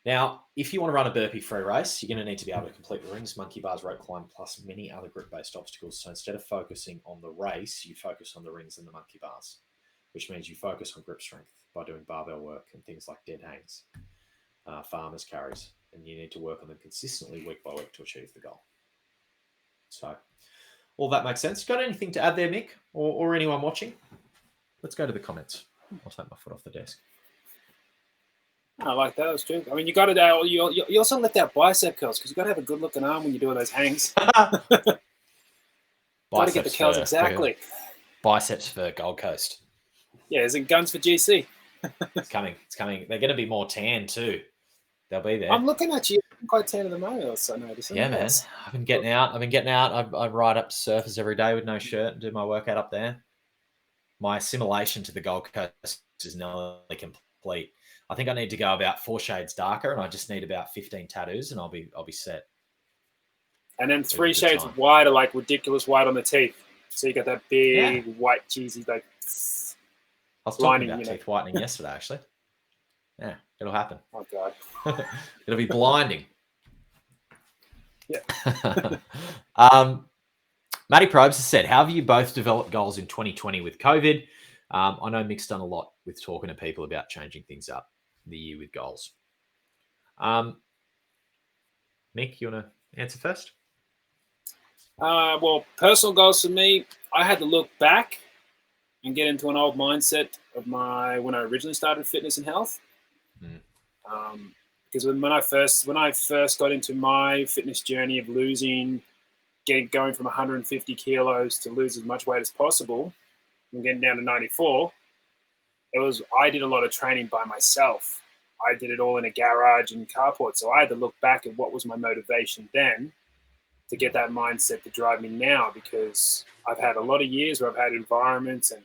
Now, if you want to run a burpee free race, you're going to need to be able to complete the rings, monkey bars, rope climb, plus many other grip-based obstacles. So instead of focusing on the race, you focus on the rings and the monkey bars, which means you focus on grip strength by doing barbell work and things like dead hangs, farmers carries, and you need to work on them consistently week by week to achieve the goal. So all that makes sense. Got anything to add there, Mick, or anyone watching? Let's go to the comments. I'll take my foot off the desk. I like that. That's true. I mean, you got to you also let that bicep curls because you got to have a good looking arm when you're doing those hangs. Got to get the curls exactly. Biceps for Gold Coast. Yeah, is it guns for GC? It's coming. They're going to be more tan too. They'll be there. I'm looking at you. I'm quite tan at the moment. Also noticing. Yeah, man. I've been getting out. I ride up to surfers every day with no shirt and do my workout up there. My assimilation to the Gold Coast is nearly complete. I think I need to go about 4 shades darker, and I just need about 15 tattoos, and I'll be set. And then 3 shades white, are like ridiculous white on the teeth. So you got that big white cheesy like. I was talking about teeth whitening yesterday, actually. Yeah, it'll happen. Oh God, it'll be blinding. Matty Probes has said, how have you both developed goals in 2020 with COVID? I know Mick's done a lot with talking to people about changing things up the year with goals. Mick, you want to answer first? Well, personal goals for me, I had to look back and get into an old mindset of when I originally started fitness and health. Because when I first got into my fitness journey of going from 150 kilos to lose as much weight as possible and getting down to 94, I did a lot of training by myself. I did it all in a garage and carport. So I had to look back at what was my motivation then to get that mindset to drive me now, because I've had a lot of years where I've had environments and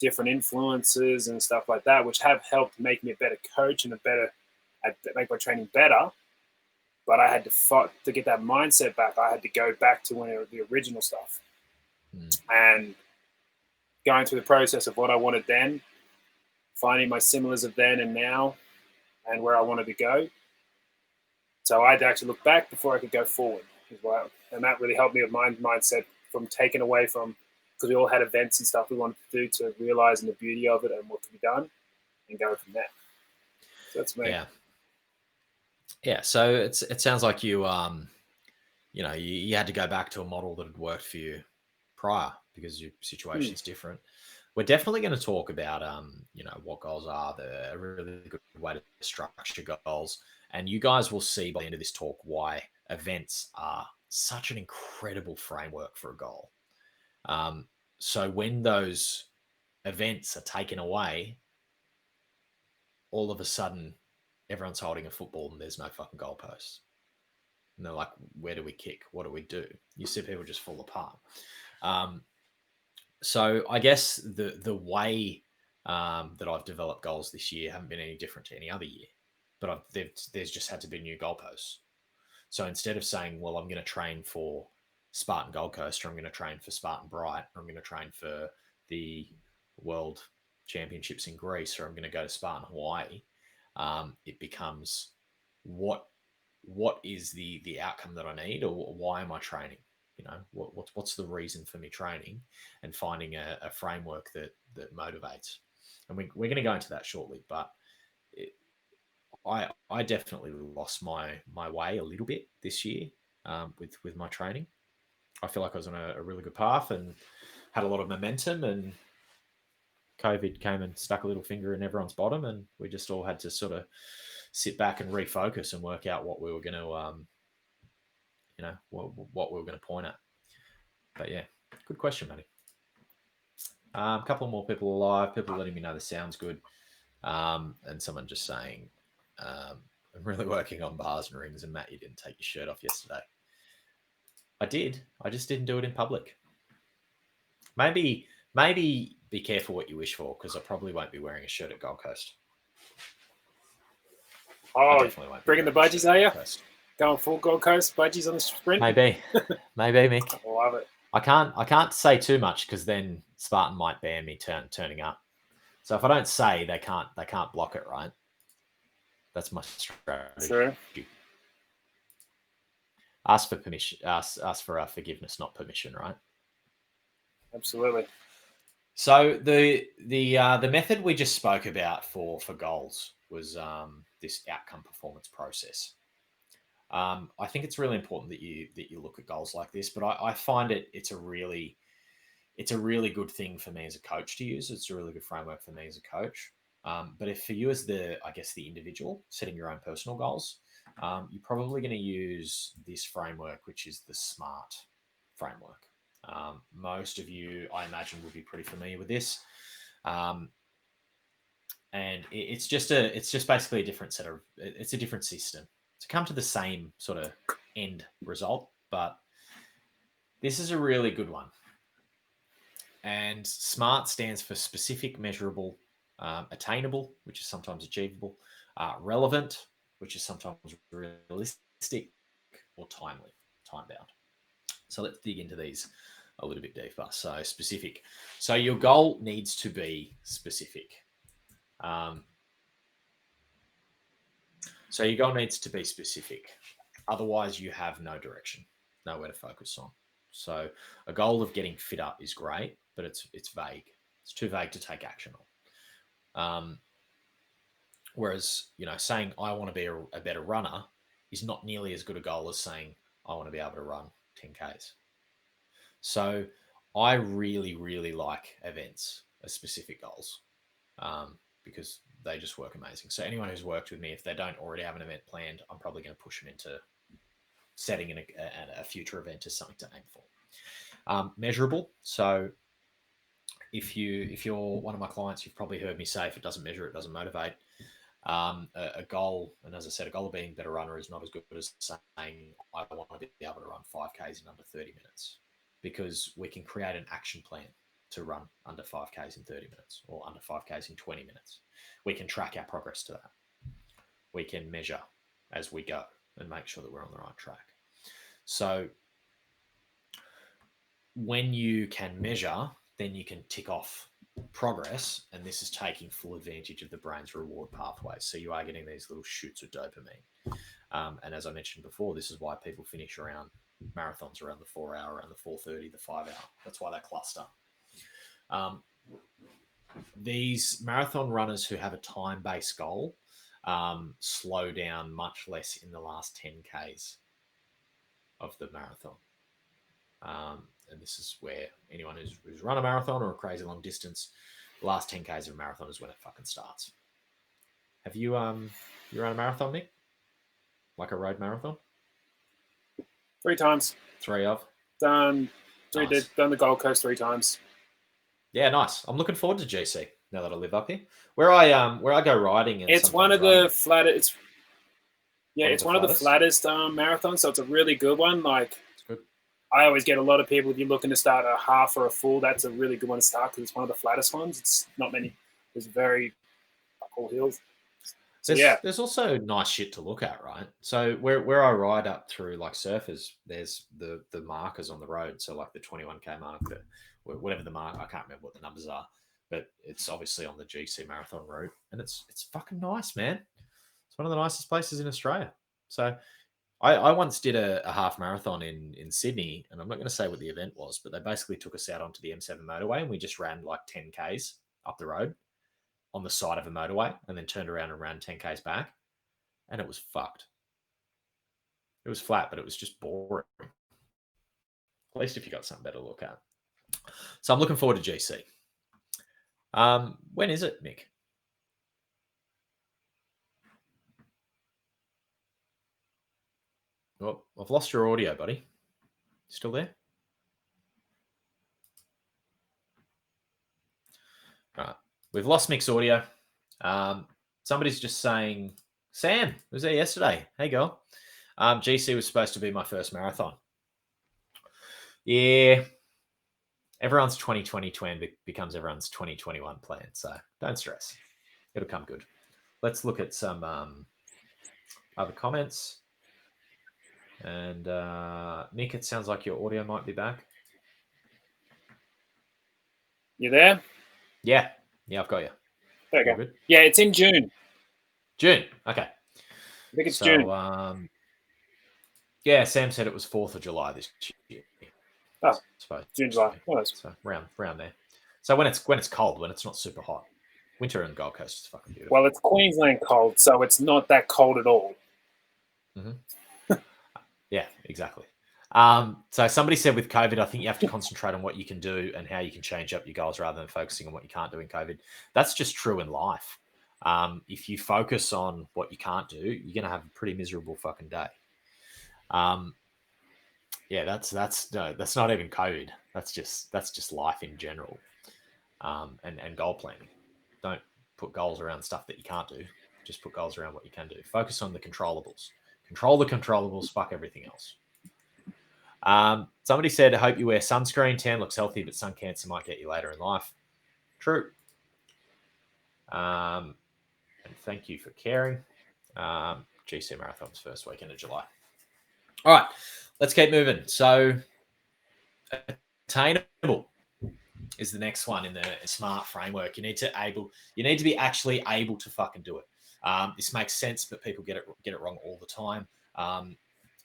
different influences and stuff like that, which have helped make me a better coach and make my training better. But I had to get that mindset back. I had to go back to the original stuff and going through the process of what I wanted then, finding my similars of then and now, and where I wanted to go. So I had to actually look back before I could go forward as well. And that really helped me with my mindset from taking away from, because we all had events and stuff we wanted to do, to realizing the beauty of it and what could be done and go from there. So that's me. Yeah. So it sounds like you had to go back to a model that had worked for you prior because your situation's different. We're definitely going to talk about, what goals are, a really good way to structure goals. And you guys will see by the end of this talk why events are such an incredible framework for a goal. So when those events are taken away, all of a sudden, everyone's holding a football and there's no fucking goalposts. And they're like, where do we kick? What do we do? You see people just fall apart. So I guess the way that I've developed goals this year haven't been any different to any other year, but there's just had to be new goalposts. So instead of saying, well, I'm going to train for Spartan Gold Coast, or I'm going to train for Spartan Bright, or I'm going to train for the World Championships in Greece, or I'm going to go to Spartan Hawaii, it becomes what is the outcome that I need, or why am I training? What's the reason for me training, and finding a framework that motivates. And we're going to go into that shortly, but I definitely lost my way a little bit this year with my training. I feel like I was on a really good path and had a lot of momentum, and COVID came and stuck a little finger in everyone's bottom, and we just all had to sort of sit back and refocus and work out what we were going to, what we were going to point at. But yeah, good question, Matty. A couple more people alive, people letting me know the sound's good, and someone just saying, I'm really working on bars and rings, and Matt, you didn't take your shirt off yesterday. I did. I just didn't do it in public. Maybe be careful what you wish for, because I probably won't be wearing a shirt at Gold Coast. Oh, definitely won't. Bringing the budgies, are you? Going full Gold Coast budgies on the sprint? Maybe, Mick. I love it. I can't say too much, because then Spartan might ban me turning up. So if I don't say, they can't block it, right? That's my strategy. True. Ask for permission. Ask for forgiveness, not permission, right? Absolutely. So the method we just spoke about for goals was this outcome performance process. I think it's really important that you look at goals like this, but I find it's a really good thing for me as a coach to use. It's a really good framework for me as a coach. But if for you as the individual setting your own personal goals, you're probably going to use this framework, which is the SMART framework. Most of you, I imagine, will be pretty familiar with this. And it's just basically a different it's a different system to come to the same sort of end result, but this is a really good one. And SMART stands for specific, measurable, attainable, which is sometimes achievable, relevant, which is sometimes realistic, or timely, time-bound. So let's dig into these a little bit deeper. So specific. So your goal needs to be specific. So your goal needs to be specific. Otherwise, you have no direction, nowhere to focus on. So a goal of getting fitter is great, but it's vague. It's too vague to take action on. Whereas, saying I want to be a better runner is not nearly as good a goal as saying I want to be able to run 10Ks. So I really, really like events as specific goals because they just work amazing. So anyone who's worked with me, if they don't already have an event planned, I'm probably going to push them into setting a future event as something to aim for. Measurable. So if you're one of my clients, you've probably heard me say, if it doesn't measure, it doesn't motivate. A goal, and as I said, a goal of being a better runner is not as good as saying I want to be able to run 5Ks in under 30 minutes, because we can create an action plan to run under 5Ks in 30 minutes or under 5Ks in 20 minutes. We can track our progress to that. We can measure as we go and make sure that we're on the right track. So when you can measure, then you can tick off progress, and this is taking full advantage of the brain's reward pathways. So you are getting these little shoots of dopamine. And as I mentioned before, this is why people finish around marathons around the 4 hour, around the 4:30, the 5 hour. That's why they cluster. These marathon runners who have a time-based goal slow down much less in the last 10Ks of the marathon. And this is where anyone who's run a marathon or a crazy long distance, the last 10Ks of a marathon is when it fucking starts. Have you run a marathon, Mick? Like a road marathon? 3 times. 3 of? Done. Nice. Done the Gold Coast 3 times. Yeah, nice. I'm looking forward to GC now that I live up here. Where I go riding, and it's one of the flattest. Yeah, it's one of the flattest marathons, so it's a really good one. Like, it's good. I always get a lot of people, if you're looking to start a half or a full, that's a really good one to start because it's one of the flattest ones. It's not many. There's very cool hills. So, there's also nice shit to look at, right? So where I ride up through like surfers, there's the markers on the road. So like the 21K mark, whatever the mark, I can't remember what the numbers are, but it's obviously on the GC marathon route, and it's fucking nice, man. It's one of the nicest places in Australia. So I once did a half marathon in Sydney, and I'm not going to say what the event was, but they basically took us out onto the M7 motorway, and we just ran like 10Ks up the road on the side of a motorway, and then turned around and ran 10Ks back, and it was fucked. It was flat, but it was just boring. At least if you got something better to look at. So I'm looking forward to GC. When is it, Mick? Well, I've lost your audio, buddy. Still there? All right. We've lost Mick's audio. Somebody's just saying, Sam was there yesterday. Hey, girl. GC was supposed to be my first marathon. Yeah. Everyone's 2020 plan becomes everyone's 2021 plan. So don't stress. It'll come good. Let's look at some other comments. And Mick, it sounds like your audio might be back. You there? Yeah, I've got you. There you go. Good? Yeah, it's in June. June, okay. I think it's June. Yeah, Sam said it was 4th of July this year. Oh, June, July. Oh, so round there. So when it's cold, when it's not super hot. Winter in the Gold Coast is fucking beautiful. Well, it's Queensland cold, so it's not that cold at all. Mm-hmm. Yeah, exactly. So somebody said with COVID, I think you have to concentrate on what you can do and how you can change up your goals rather than focusing on what you can't do in COVID. That's just true in life. If you focus on what you can't do, you're going to have a pretty miserable fucking day. Yeah, that's not even COVID. That's just life in general. And goal planning. Don't put goals around stuff that you can't do. Just put goals around what you can do. Focus on the controllables. Control the controllables. Fuck everything else. Somebody said, I hope you wear sunscreen. Tan looks healthy, but sun cancer might get you later in life. True. And thank you for caring. GC Marathon's first weekend of July. All right, let's keep moving. So, attainable is the next one in the SMART framework. You need to be actually able to fucking do it. This makes sense, but people get it wrong all the time.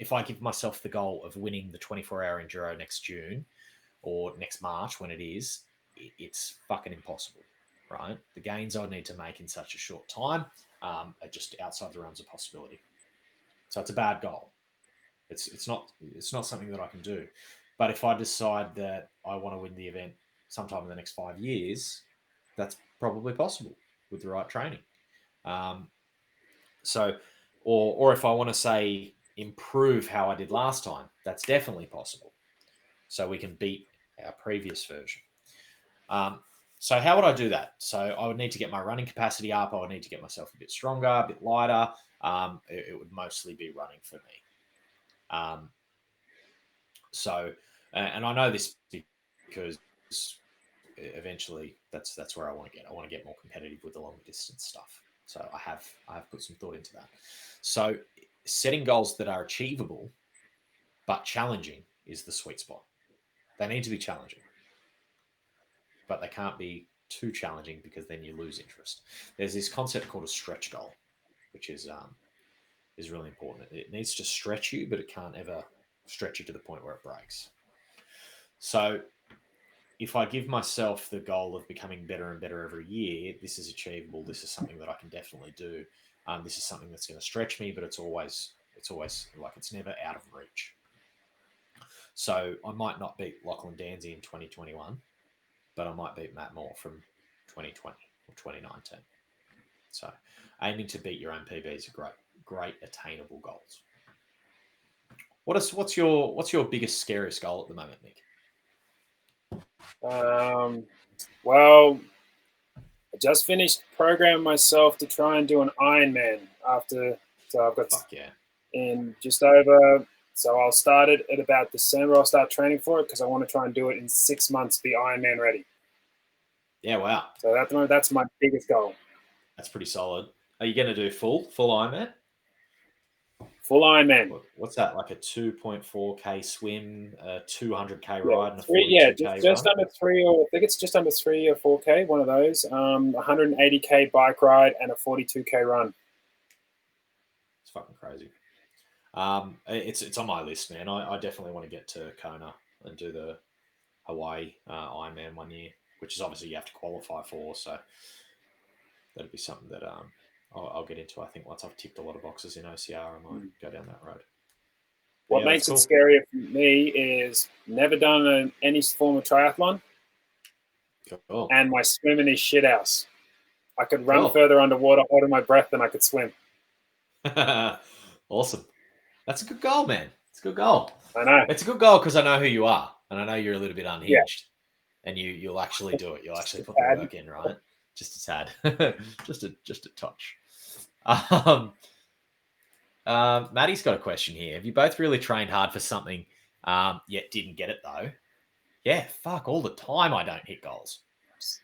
if I give myself the goal of winning the 24-hour enduro next June or next March when it is, it's fucking impossible, right? The gains I need to make in such a short time are just outside the realms of possibility. So it's a bad goal. It's not something that I can do. But if I decide that I want to win the event sometime in the next 5 years, that's probably possible with the right training. Or if I want to say improve how I did last time, that's definitely possible. So we can beat our previous version. So how would I do that? So I would need to get my running capacity up. I would need to get myself a bit stronger, a bit lighter. It would mostly be running for me. And I know this because eventually that's where I want to get. I want to get more competitive with the long distance stuff. So I have put some thought into that. So setting goals that are achievable but challenging is the sweet spot. They need to be challenging, but they can't be too challenging because then you lose interest. There's this concept called a stretch goal, which is really important. It needs to stretch you, but it can't ever stretch you to the point where it breaks. So if I give myself the goal of becoming better and better every year, this is achievable. This is something that I can definitely do. This is something that's going to stretch me, but it's always like it's never out of reach. So I might not beat Lachlan Danzy in 2021, but I might beat Matt Moore from 2020 or 2019. So aiming to beat your own PBs are great attainable goals. What's your biggest, scariest goal at the moment, Mick? Well, I just finished programming myself to try and do an Ironman so I've got in just over. So I'll start it at about December. I'll start training for it because I want to try and do it in 6 months, be Ironman ready. Yeah, wow. So at the moment, that's my biggest goal. That's pretty solid. Are you going to do full Ironman? Full Ironman. What's that? Like a 2.4K swim, a 200K ride, and a 42K just run? under 3, or I think it's just under 3 or 4K. One of those. 180K bike ride and a 42K run. It's fucking crazy. It's on my list, man. I definitely want to get to Kona and do the Hawaii Ironman 1 year, which is obviously you have to qualify for. So that'd be something that I'll get into. I think once I've ticked a lot of boxes in OCR, I might go down that road. What makes it scarier for me is never done any form of triathlon, and my swimming is shit house. I could run further underwater holding my breath than I could swim. Awesome. That's a good goal, man. It's a good goal. I know. It's a good goal because I know who you are, and I know you're a little bit unhinged, and you'll actually do it. You'll actually put the work in, right? Just a tad, just a touch. Maddie's got a question here. Have you both really trained hard for something, yet didn't get it though? Yeah, fuck, all the time I don't hit goals.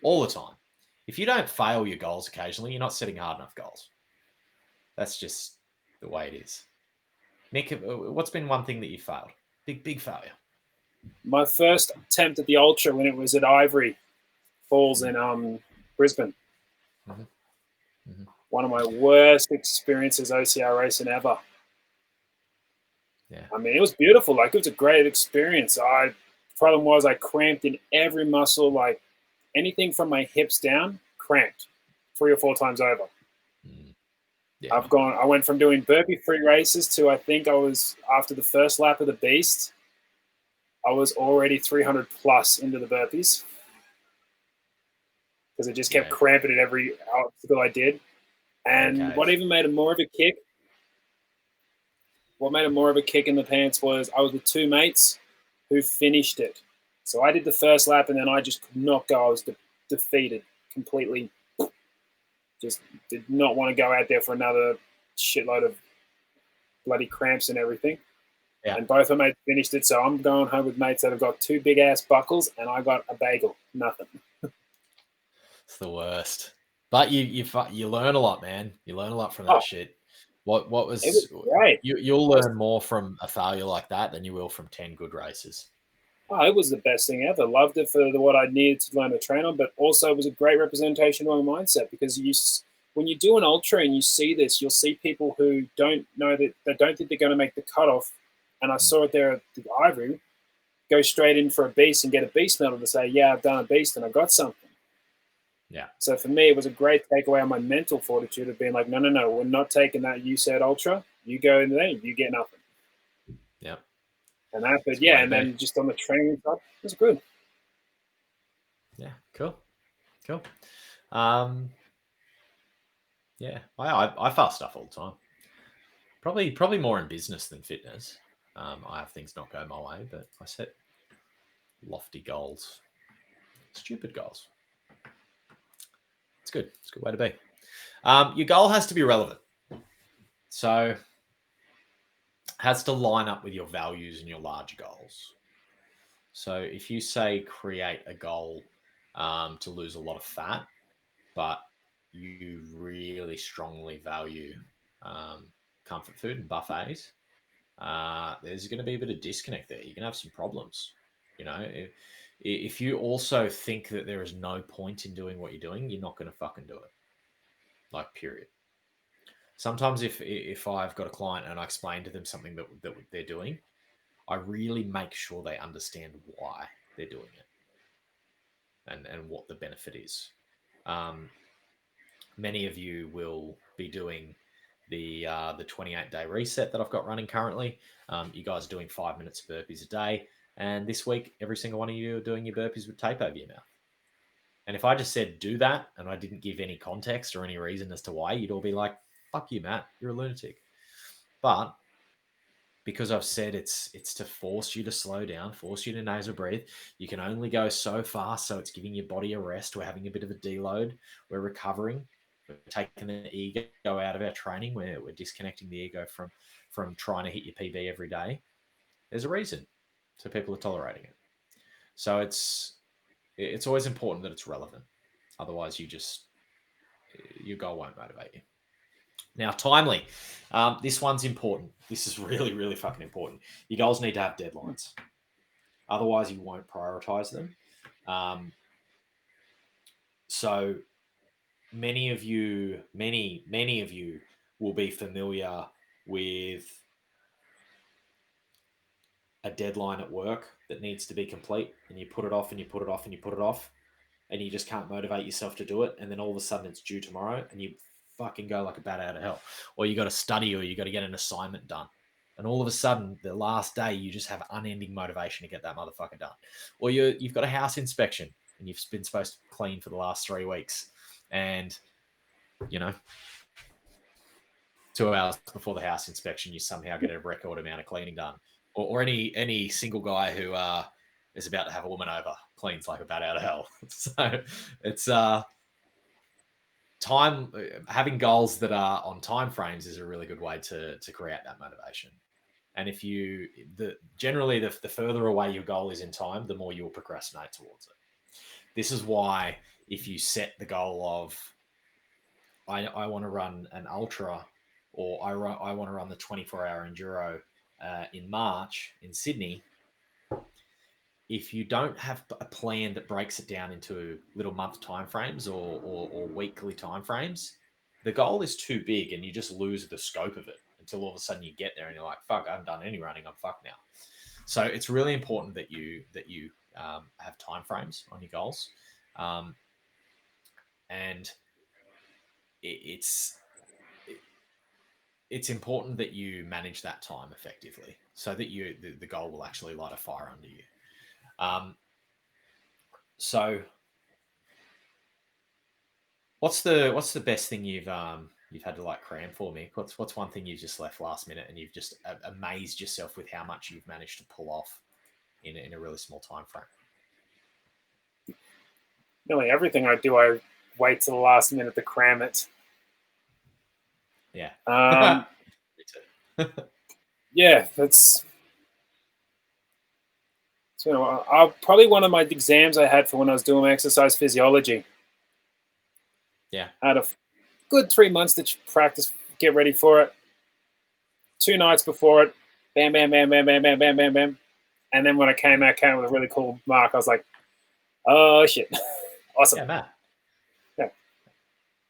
All the time. If you don't fail your goals occasionally, you're not setting hard enough goals. That's just the way it is. Mick, what's been one thing that you failed? Big failure. My first attempt at the Ultra when it was at Ivory Falls in Brisbane. Mm-hmm. Mm-hmm. One of my worst experiences OCR racing ever. Yeah. I mean, it was beautiful. Like, it was a great experience. Problem was I cramped in every muscle, like anything from my hips down, cramped 3 or 4 times over. Yeah. I went from doing burpee-free races to, I think I was, after the first lap of the Beast, I was already 300 plus into the burpees because it just kept cramping at every obstacle I did. And what even made it more of a kick, in the pants was I was with 2 mates who finished it. So I did the first lap and then I just could not go. I was defeated completely. Just did not want to go out there for another shitload of bloody cramps and everything. Yeah. And both of my mates finished it. So I'm going home with mates that have got 2 big ass buckles and I got a bagel. Nothing. It's the worst. But you learn a lot, man. You learn a lot from that shit. What was it was great. You'll learn more from a failure like that than you will from 10 good races. Oh, it was the best thing ever. Loved it for what I needed to learn to train on, but also it was a great representation of my mindset because when you do an ultra and you see this, you'll see people who don't know that they don't think they're going to make the cutoff and I saw it there at the Ivory, go straight in for a beast and get a beast medal to say, yeah, I've done a beast and I got something. Yeah. So for me, it was a great takeaway on my mental fortitude of being like, no, we're not taking that USAID Ultra. You go in there, you get nothing. Yeah. And that, but yeah, and then just on the training side, it was good. Yeah, cool. Yeah, I fast stuff all the time. Probably more in business than fitness. I have things not go my way, but I set lofty goals, stupid goals. It's good. It's a good way to be. Your goal has to be relevant, so it has to line up with your values and your larger goals. So if you say create a goal to lose a lot of fat, but you really strongly value comfort food and buffets, there's going to be a bit of disconnect there. You're going to have some problems. You know, if you also think that there is no point in doing what you're doing, you're not going to fucking do it. Like, period. Sometimes if I've got a client and I explain to them something that they're doing, I really make sure they understand why they're doing it and what the benefit is. Many of you will be doing the 28-day reset that I've got running currently. You guys are doing 5 minutes of burpees a day, and this week every single one of you are doing your burpees with tape over your mouth. And if I just said do that and I didn't give any context or any reason as to why, you'd all be like, "Fuck you, Matt, you're a lunatic." But because I've said it's to force you to slow down, force you to nasal breathe. You can only go so fast, so it's giving your body a rest. We're having a bit of a deload. We're recovering. We're taking the ego out of our training. We're disconnecting the ego from trying to hit your PB every day. There's a reason, so people are tolerating it. So it's always important that it's relevant. Otherwise, your goal won't motivate you. Now, timely. This one's important. This is really, really fucking important. Your goals need to have deadlines. Otherwise, you won't prioritize them. So many of you will be familiar with a deadline at work that needs to be complete, and you put it off and you put it off and you put it off, and you just can't motivate yourself to do it. And then all of a sudden it's due tomorrow and you fucking go like a bat out of hell. Or you got to study, or you got to get an assignment done. And all of a sudden, the last day, you just have unending motivation to get that motherfucker done. Or you've got a house inspection and you've been supposed to clean for the last 3 weeks. And, 2 hours before the house inspection, you somehow get a record amount of cleaning done. Or any single guy who is about to have a woman over cleans like a bat out of hell. So it's time. Having goals that are on time frames is a really good way to create that motivation. And if generally the further away your goal is in time, the more you will procrastinate towards it. This is why if you set the goal of I want to run an ultra, or I want to run the 24-hour enduro in March in Sydney, if you don't have a plan that breaks it down into little month timeframes or weekly timeframes, the goal is too big and you just lose the scope of it until all of a sudden you get there and you're like, fuck, I haven't done any running, I'm fucked now. So it's really important that you have timeframes on your goals. And it's important that you manage that time effectively so that the goal will actually light a fire under you. So what's the best thing you've had to like cram for, Mick? What's one thing you just left last minute and you've just amazed yourself with how much you've managed to pull off in a really small time frame? Nearly everything I do, I wait till the last minute to cram it. Yeah. Yeah, that's probably one of my exams I had for when I was doing my exercise physiology. Yeah. I had a good 3 months to practice, get ready for it. 2 nights before it, bam, bam, bam, bam, bam, bam, bam, bam, bam. And then when I came out with a really cool mark, I was like, oh, shit. Awesome. Yeah, Matt. Yeah.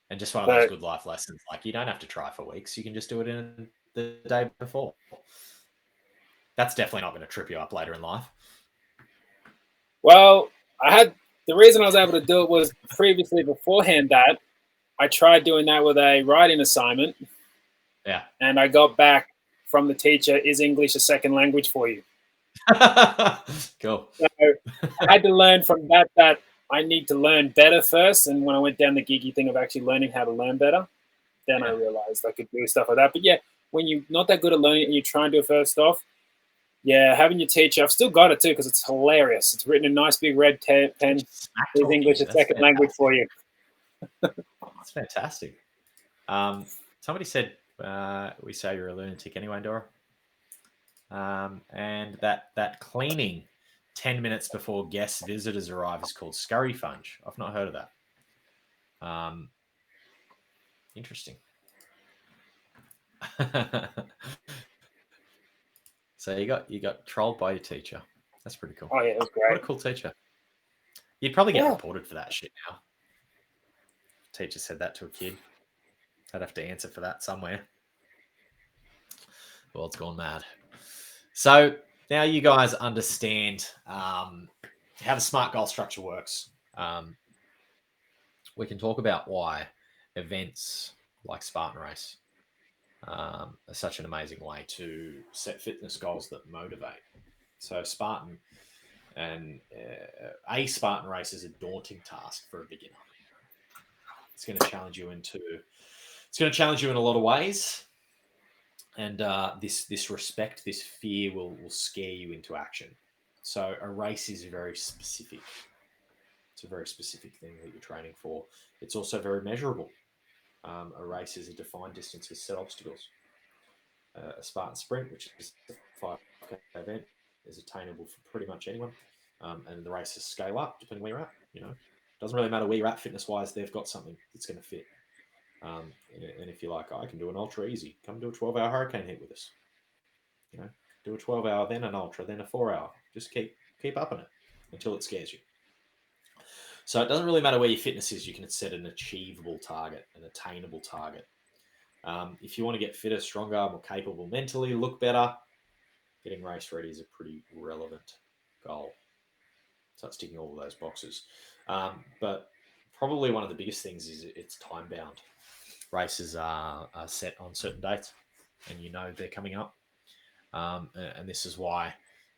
And just one of those good life lessons. Like, you don't have to try for weeks. You can just do it in the day before. That's definitely not going to trip you up later in life. Well, the reason I was able to do it was previously beforehand that I tried doing that with a writing assignment. Yeah. And I got back from the teacher, is English a second language for you? Cool. So I had to learn from that I need to learn better first. And when I went down the geeky thing of actually learning how to learn better, then I realized I could do stuff like that. But yeah, when you're not that good at learning and you try and do it first off, yeah, having your teacher, I've still got it too because it's hilarious. It's written in nice big red pen. Is English a second language for you? That's fantastic. Somebody said we say you're a lunatic anyway, Dora. And that cleaning 10 minutes before guest visitors arrive is called scurry funge. I've not heard of that. Interesting. So you got trolled by your teacher. That's pretty cool. Oh yeah, it was great. What a cool teacher. You'd probably get reported for that shit now. Teacher said that to a kid. I'd have to answer for that somewhere. The world's gone mad. So now you guys understand how the SMART goal structure works. We can talk about why events like Spartan Race are such an amazing way to set fitness goals that motivate. So Spartan and a Spartan race is a daunting task for a beginner. It's going to challenge you in a lot of ways. And this respect, this fear will scare you into action. So a race is very specific. It's a very specific thing that you're training for. It's also very measurable. A race is a defined distance with set obstacles. A Spartan sprint, which is a 5K event, is attainable for pretty much anyone. And the races scale up depending where you're at. Doesn't really matter where you're at fitness-wise. They've got something that's going to fit. And if you're like, I can do an ultra easy, come do a 12-hour hurricane hit with us. Do a 12-hour, then an ultra, then a 4-hour. Just keep upping it until it scares you. So it doesn't really matter where your fitness is. You can set an achievable target, an attainable target. If you want to get fitter, stronger, more capable mentally, look better, getting race ready is a pretty relevant goal. So it's ticking all of those boxes. But probably one of the biggest things is it's time-bound. Races are set on certain dates, and they're coming up. And this is why,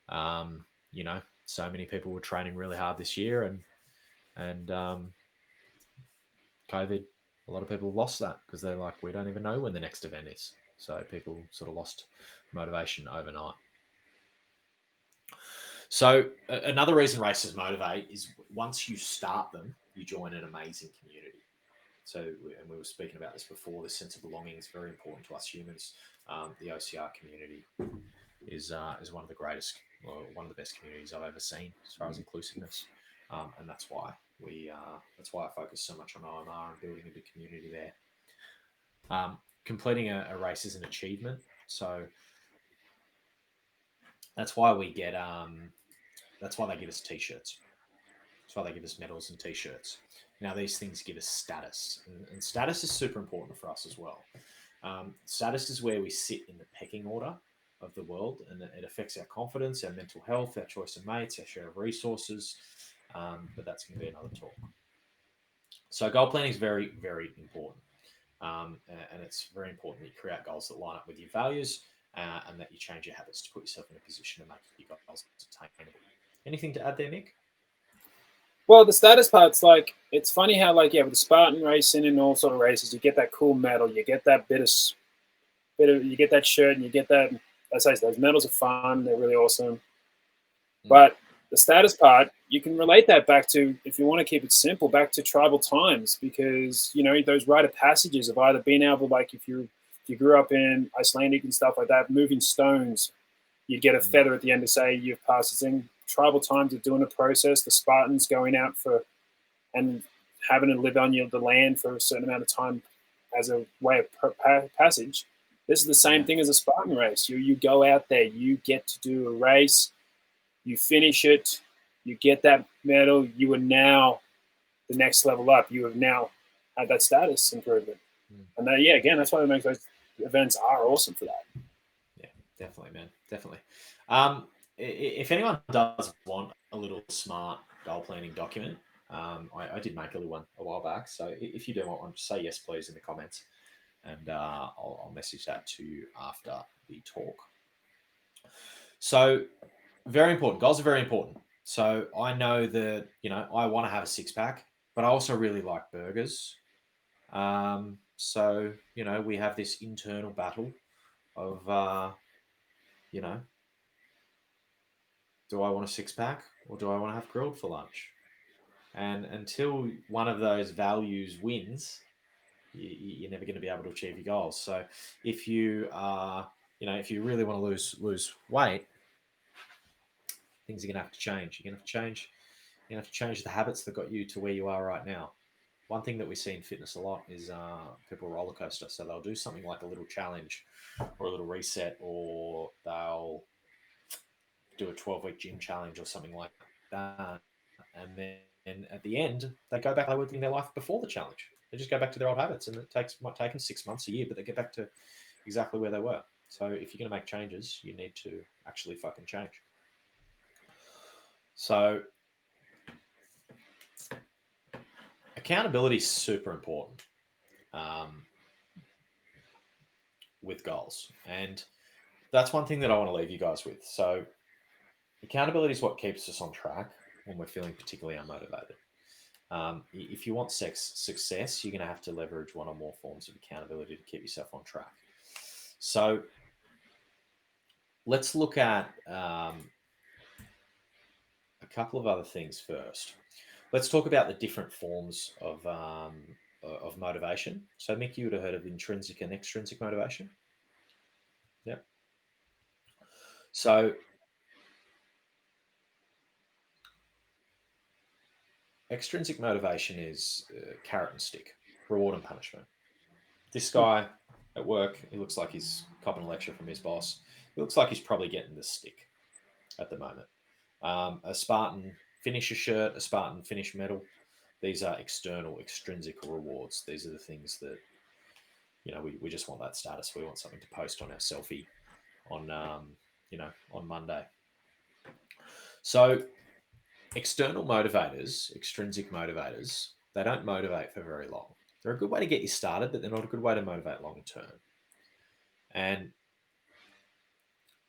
so many people were training really hard this year, and COVID, a lot of people lost that because they're like, we don't even know when the next event is. So people sort of lost motivation overnight. So another reason races motivate is once you start them, you join an amazing community. So, and we were speaking about this before, this sense of belonging is very important to us humans. The OCR community is one of the greatest, or one of the best communities I've ever seen as far as inclusiveness. And that's why I focus so much on OMR and building a big community there. Completing a race is an achievement. So that's why we get, that's why they give us t-shirts. That's why they give us medals and t-shirts. Now, these things give us status, and status is super important for us as well. Status is where we sit in the pecking order of the world, and it affects our confidence, our mental health, our choice of mates, our share of resources. But that's going to be another talk. So goal planning is very, very important. And it's very important that you create goals that line up with your values and that you change your habits to put yourself in a position to make your goals attainable. Anything to add there, Mick? Well, the status part's like, it's funny how with the Spartan racing and all sort of races, you get that cool medal, you get that you get that shirt, and you get that. As I say, those medals are fun, they're really awesome. But the status part, you can relate that back to, if you want to keep it simple, back to tribal times, because those rite of passages of either being able, if you grew up in Icelandic and stuff like that, moving stones, you'd get a feather at the end to say you've passed this thing. Tribal times of doing a process, the Spartans going out and having to live on the land for a certain amount of time as a way of passage. This is the same thing as a Spartan race. You go out there, you get to do a race, you finish it, you get that medal, you are now the next level up. You have now had that status improvement. And again, that's why those events are awesome for that. Yeah, definitely, man. Definitely. If anyone does want a little smart goal planning document, I did make a little one a while back. So if you do want one, just say yes, please, in the comments, and I'll message that to you after the talk. So very important. Goals are very important. So I know that, I want to have a six pack, but I also really like burgers. So, we have this internal battle of, do I want a six pack or do I want to have grilled for lunch? And until one of those values wins, you're never going to be able to achieve your goals. So if you are, if you really want to lose weight, things are going to have to change. You're going to have to change. You have to change the habits that got you to where you are right now. One thing that we see in fitness a lot is people roller coaster. So they'll do something like a little challenge or a little reset, or they'll do a 12-week gym challenge or something like that. And then at the end, they go back to in their life before the challenge. They just go back to their old habits, and might take them 6 months, a year, but they get back to exactly where they were. So if you're going to make changes, you need to actually fucking change. So accountability is super important with goals, and that's one thing that I want to leave you guys with. So accountability is what keeps us on track when we're feeling particularly unmotivated. If you want success, you're going to have to leverage one or more forms of accountability to keep yourself on track. So let's look at a couple of other things first. Let's talk about the different forms of motivation. So, Mick, you would have heard of intrinsic and extrinsic motivation. Yep. So, extrinsic motivation is carrot and stick, reward and punishment. This guy at work, he looks like he's copping a lecture from his boss. He looks like he's probably getting the stick at the moment. A Spartan finisher shirt, a Spartan finish medal. These are external, extrinsic rewards. These are the things that, we just want that status. We want something to post on our selfie on, on Monday. So external motivators, extrinsic motivators, they don't motivate for very long. They're a good way to get you started, but they're not a good way to motivate long term. And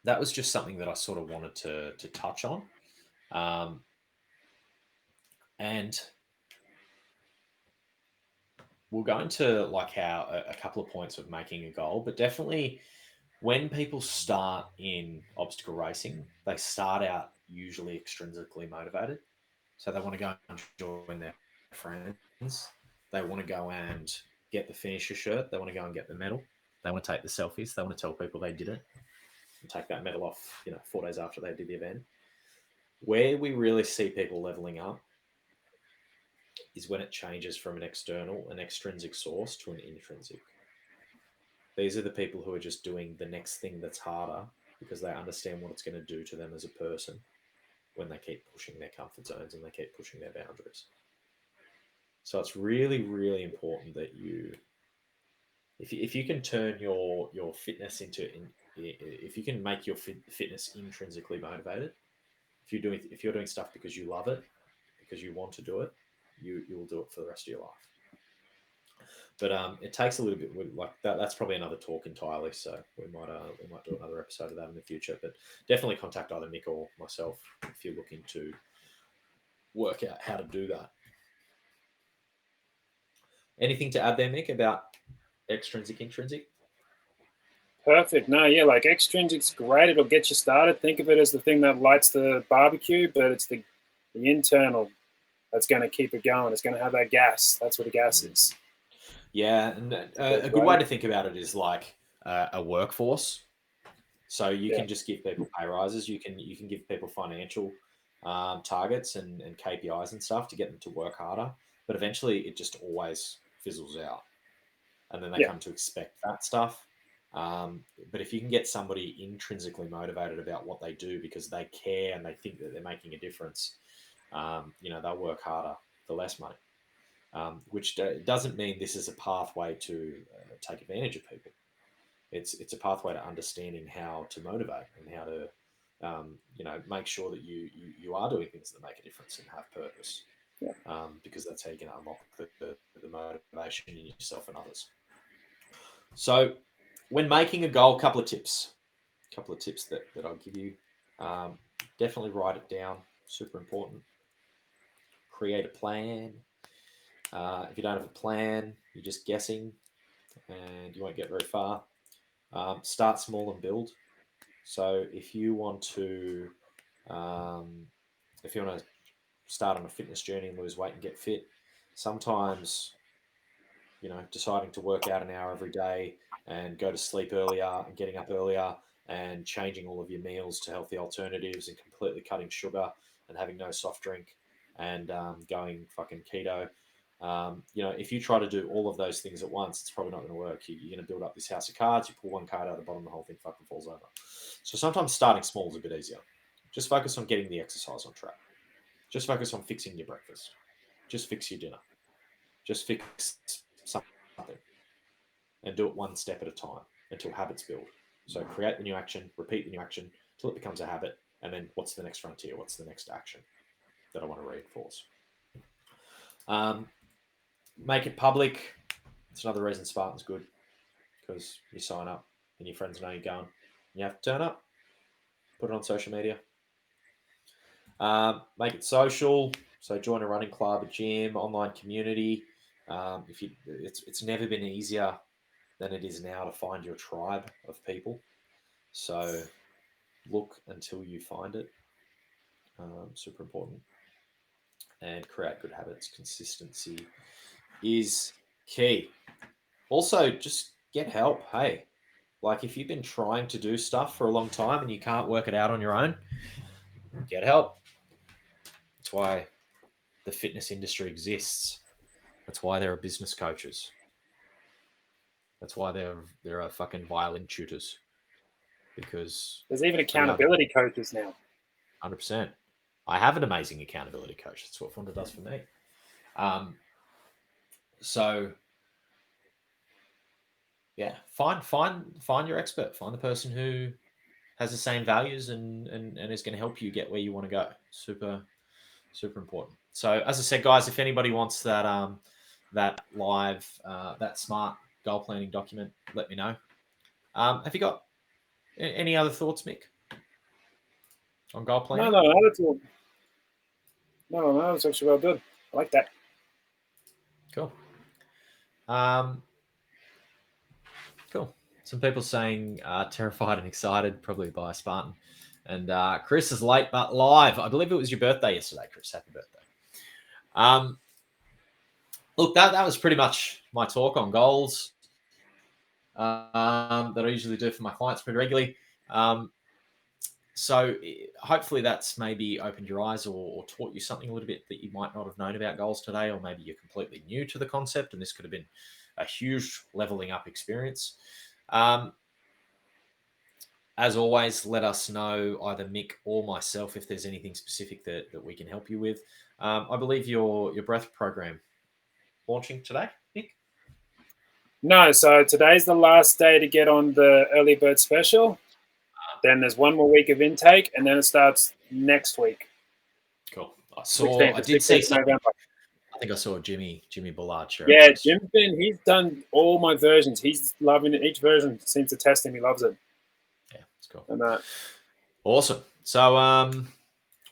that was just something that I sort of wanted to touch on. And we'll go into like how a couple of points of making a goal, but definitely when people start in obstacle racing, they start out usually extrinsically motivated. So they want to go and join their friends. They want to go and get the finisher shirt. They want to go and get the medal. They want to take the selfies. They want to tell people they did it and take that medal off, 4 days after they did the event. Where we really see people leveling up is when it changes from an extrinsic source to an intrinsic. These are the people who are just doing the next thing that's harder because they understand what it's going to do to them as a person when they keep pushing their comfort zones and they keep pushing their boundaries. So it's really, really important that if you can turn your fitness if you can make your fitness intrinsically motivated, if you're doing stuff because you love it, because you want to do it, you will do it for the rest of your life. But it takes a little bit like that. That's probably another talk entirely. So we might do another episode of that in the future. But definitely contact either Mick or myself if you're looking to work out how to do that. Anything to add there, Mick, about extrinsic, intrinsic? Perfect. No, yeah, like extrinsic's great. It'll get you started. Think of it as the thing that lights the barbecue, but it's the internal that's going to keep it going. It's going to have that gas. That's what the gas is. Yeah, and a good way to think about it is like a workforce. So you can just give people pay rises. You can give people financial targets and KPIs and stuff to get them to work harder. But eventually, it just always fizzles out, and then they come to expect that stuff. But if you can get somebody intrinsically motivated about what they do because they care and they think that they're making a difference, they'll work harder for less money. Which doesn't mean this is a pathway to take advantage of people. It's a pathway to understanding how to motivate and how to make sure that you are doing things that make a difference and have purpose. Yeah. Because that's how you can unlock the motivation in yourself and others. So, when making a goal, a couple of tips that I'll give you. Definitely write it down. Super important. Create a plan. If you don't have a plan, you're just guessing, and you won't get very far. Start small and build. So if you want to, start on a fitness journey and lose weight and get fit, sometimes, deciding to work out an hour every day and go to sleep earlier and getting up earlier and changing all of your meals to healthy alternatives and completely cutting sugar and having no soft drink and going fucking keto. If you try to do all of those things at once, it's probably not going to work. You're going to build up this house of cards. You pull one card out of the bottom, the whole thing fucking falls over. So sometimes starting small is a bit easier. Just focus on getting the exercise on track. Just focus on fixing your breakfast. Just fix your dinner. Just fix something and do it one step at a time until habits build. So create the new action, repeat the new action until it becomes a habit. And then what's the next frontier? What's the next action that I want to reinforce? Make it public. It's another reason Spartan's good, because you sign up and your friends know you're going. You have to turn up, put it on social media. Make it social. So join a running club, a gym, online community. It's never been easier than it is now to find your tribe of people. So look until you find it. Super important. And create good habits. Consistency is key. Also, just get help. Hey, like if you've been trying to do stuff for a long time and you can't work it out on your own, get help. That's why the fitness industry exists. That's why there are business coaches. That's why there are fucking violin tutors. Because there's even accountability coaches now. 100%. I have an amazing accountability coach. That's what Fonda does for me. So yeah, find your expert. Find the person who has the same values and is going to help you get where you want to go. Super, super important. So as I said, guys, if anybody wants that that live that smart goal planning document, let me know. Have you got any other thoughts, Mick, on goal planning? No, that's all. No, that's actually well good. I like that. Cool. Cool. Some people saying terrified and excited, probably by Spartan. And Chris is late but live. I believe it was your birthday yesterday, Chris. Happy birthday. Look, that was pretty much my talk on goals that I usually do for my clients pretty regularly. So hopefully that's maybe opened your eyes or taught you something a little bit that you might not have known about goals today, or maybe you're completely new to the concept and this could have been a huge leveling up experience. As always, let us know, either Mick or myself, if there's anything specific that we can help you with. I believe your breath program launching today, Mick? No, so today's the last day to get on the early bird special. Then there's one more week of intake, and then it starts next week. Cool. I did see something. I think I saw Jimmy Bullard share. Yeah, he's done all my versions. He's loving it. Each version seems to test him. He loves it. Yeah, it's cool. And awesome. So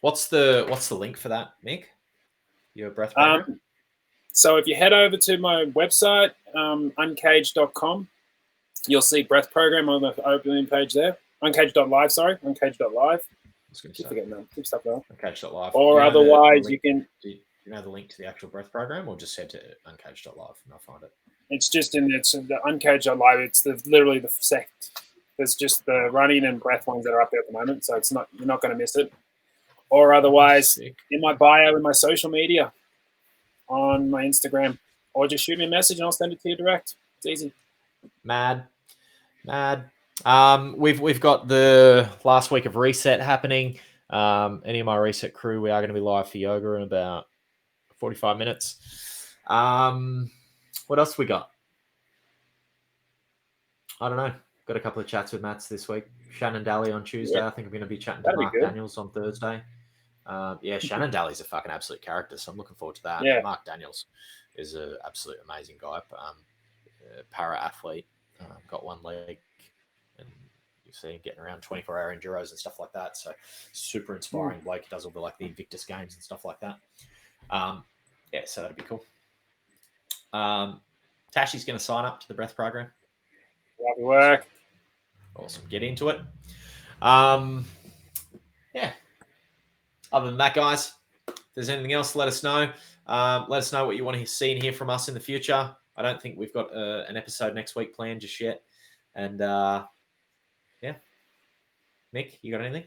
what's the link for that, Mick? Your breath program? So if you head over to my website, uncaged.com, you'll see breath program on the opening page there. Uncaged.live, sorry. Uncaged.live. Keep forgetting that. Keep stuff there. Uncaged.live. Or otherwise, you can... Do you know the link to the actual breath program, or just head to uncaged.live and I'll find it? It's just in the uncaged.live. It's literally the sect. There's just the running and breath ones that are up there at the moment, so it's not, you're not going to miss it. Or otherwise, in my bio, in my social media, on my Instagram, or just shoot me a message and I'll send it to you direct. It's easy. Mad. We've got the last week of reset happening. Any of my reset crew, we are going to be live for yoga in about 45 minutes. What else we got? I don't know. got a couple of chats with Mats this week. Shannon Daly on Tuesday. I think I'm going to be chatting to Mark Daniels on Thursday. Shannon Daly's a fucking absolute character, so I'm looking forward to that. Yeah. Mark Daniels is an absolute amazing guy. Para athlete, got one leg, and you see him getting around 24-hour enduros and stuff like that. So super inspiring bloke. He does all the Invictus games and stuff like that. So that'd be cool. Tashi's going to sign up to the breath program. Lovely work. Awesome. Get into it. Other than that, guys, if there's anything else, let us know. Let us know what you want to see and hear from us in the future. I don't think we've got an episode next week planned just yet. And Mick, you got anything?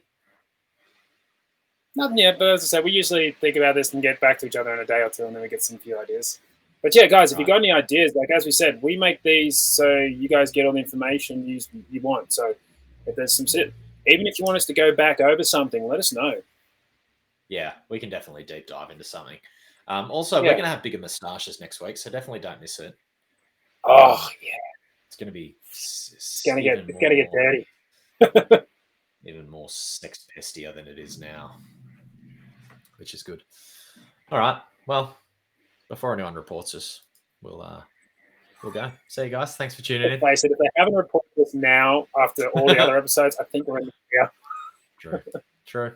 Nothing yet, but as I said, we usually think about this and get back to each other in a day or two, and then we get some few ideas. But yeah, guys, if you got any ideas, as we said, we make these so you guys get all the information you want. So if there's some even if you want us to go back over something, let us know. Yeah, we can definitely deep dive into something. Also, we're going to have bigger moustaches next week, so definitely don't miss it. Oh yeah, it's going to be. It's going to get dirty. Even more sex pestier than it is now, which is good. All right. Well, before anyone reports us, we'll go. See you guys. Thanks for tuning in. If they haven't reported us now after all the other episodes, I think we're in the True.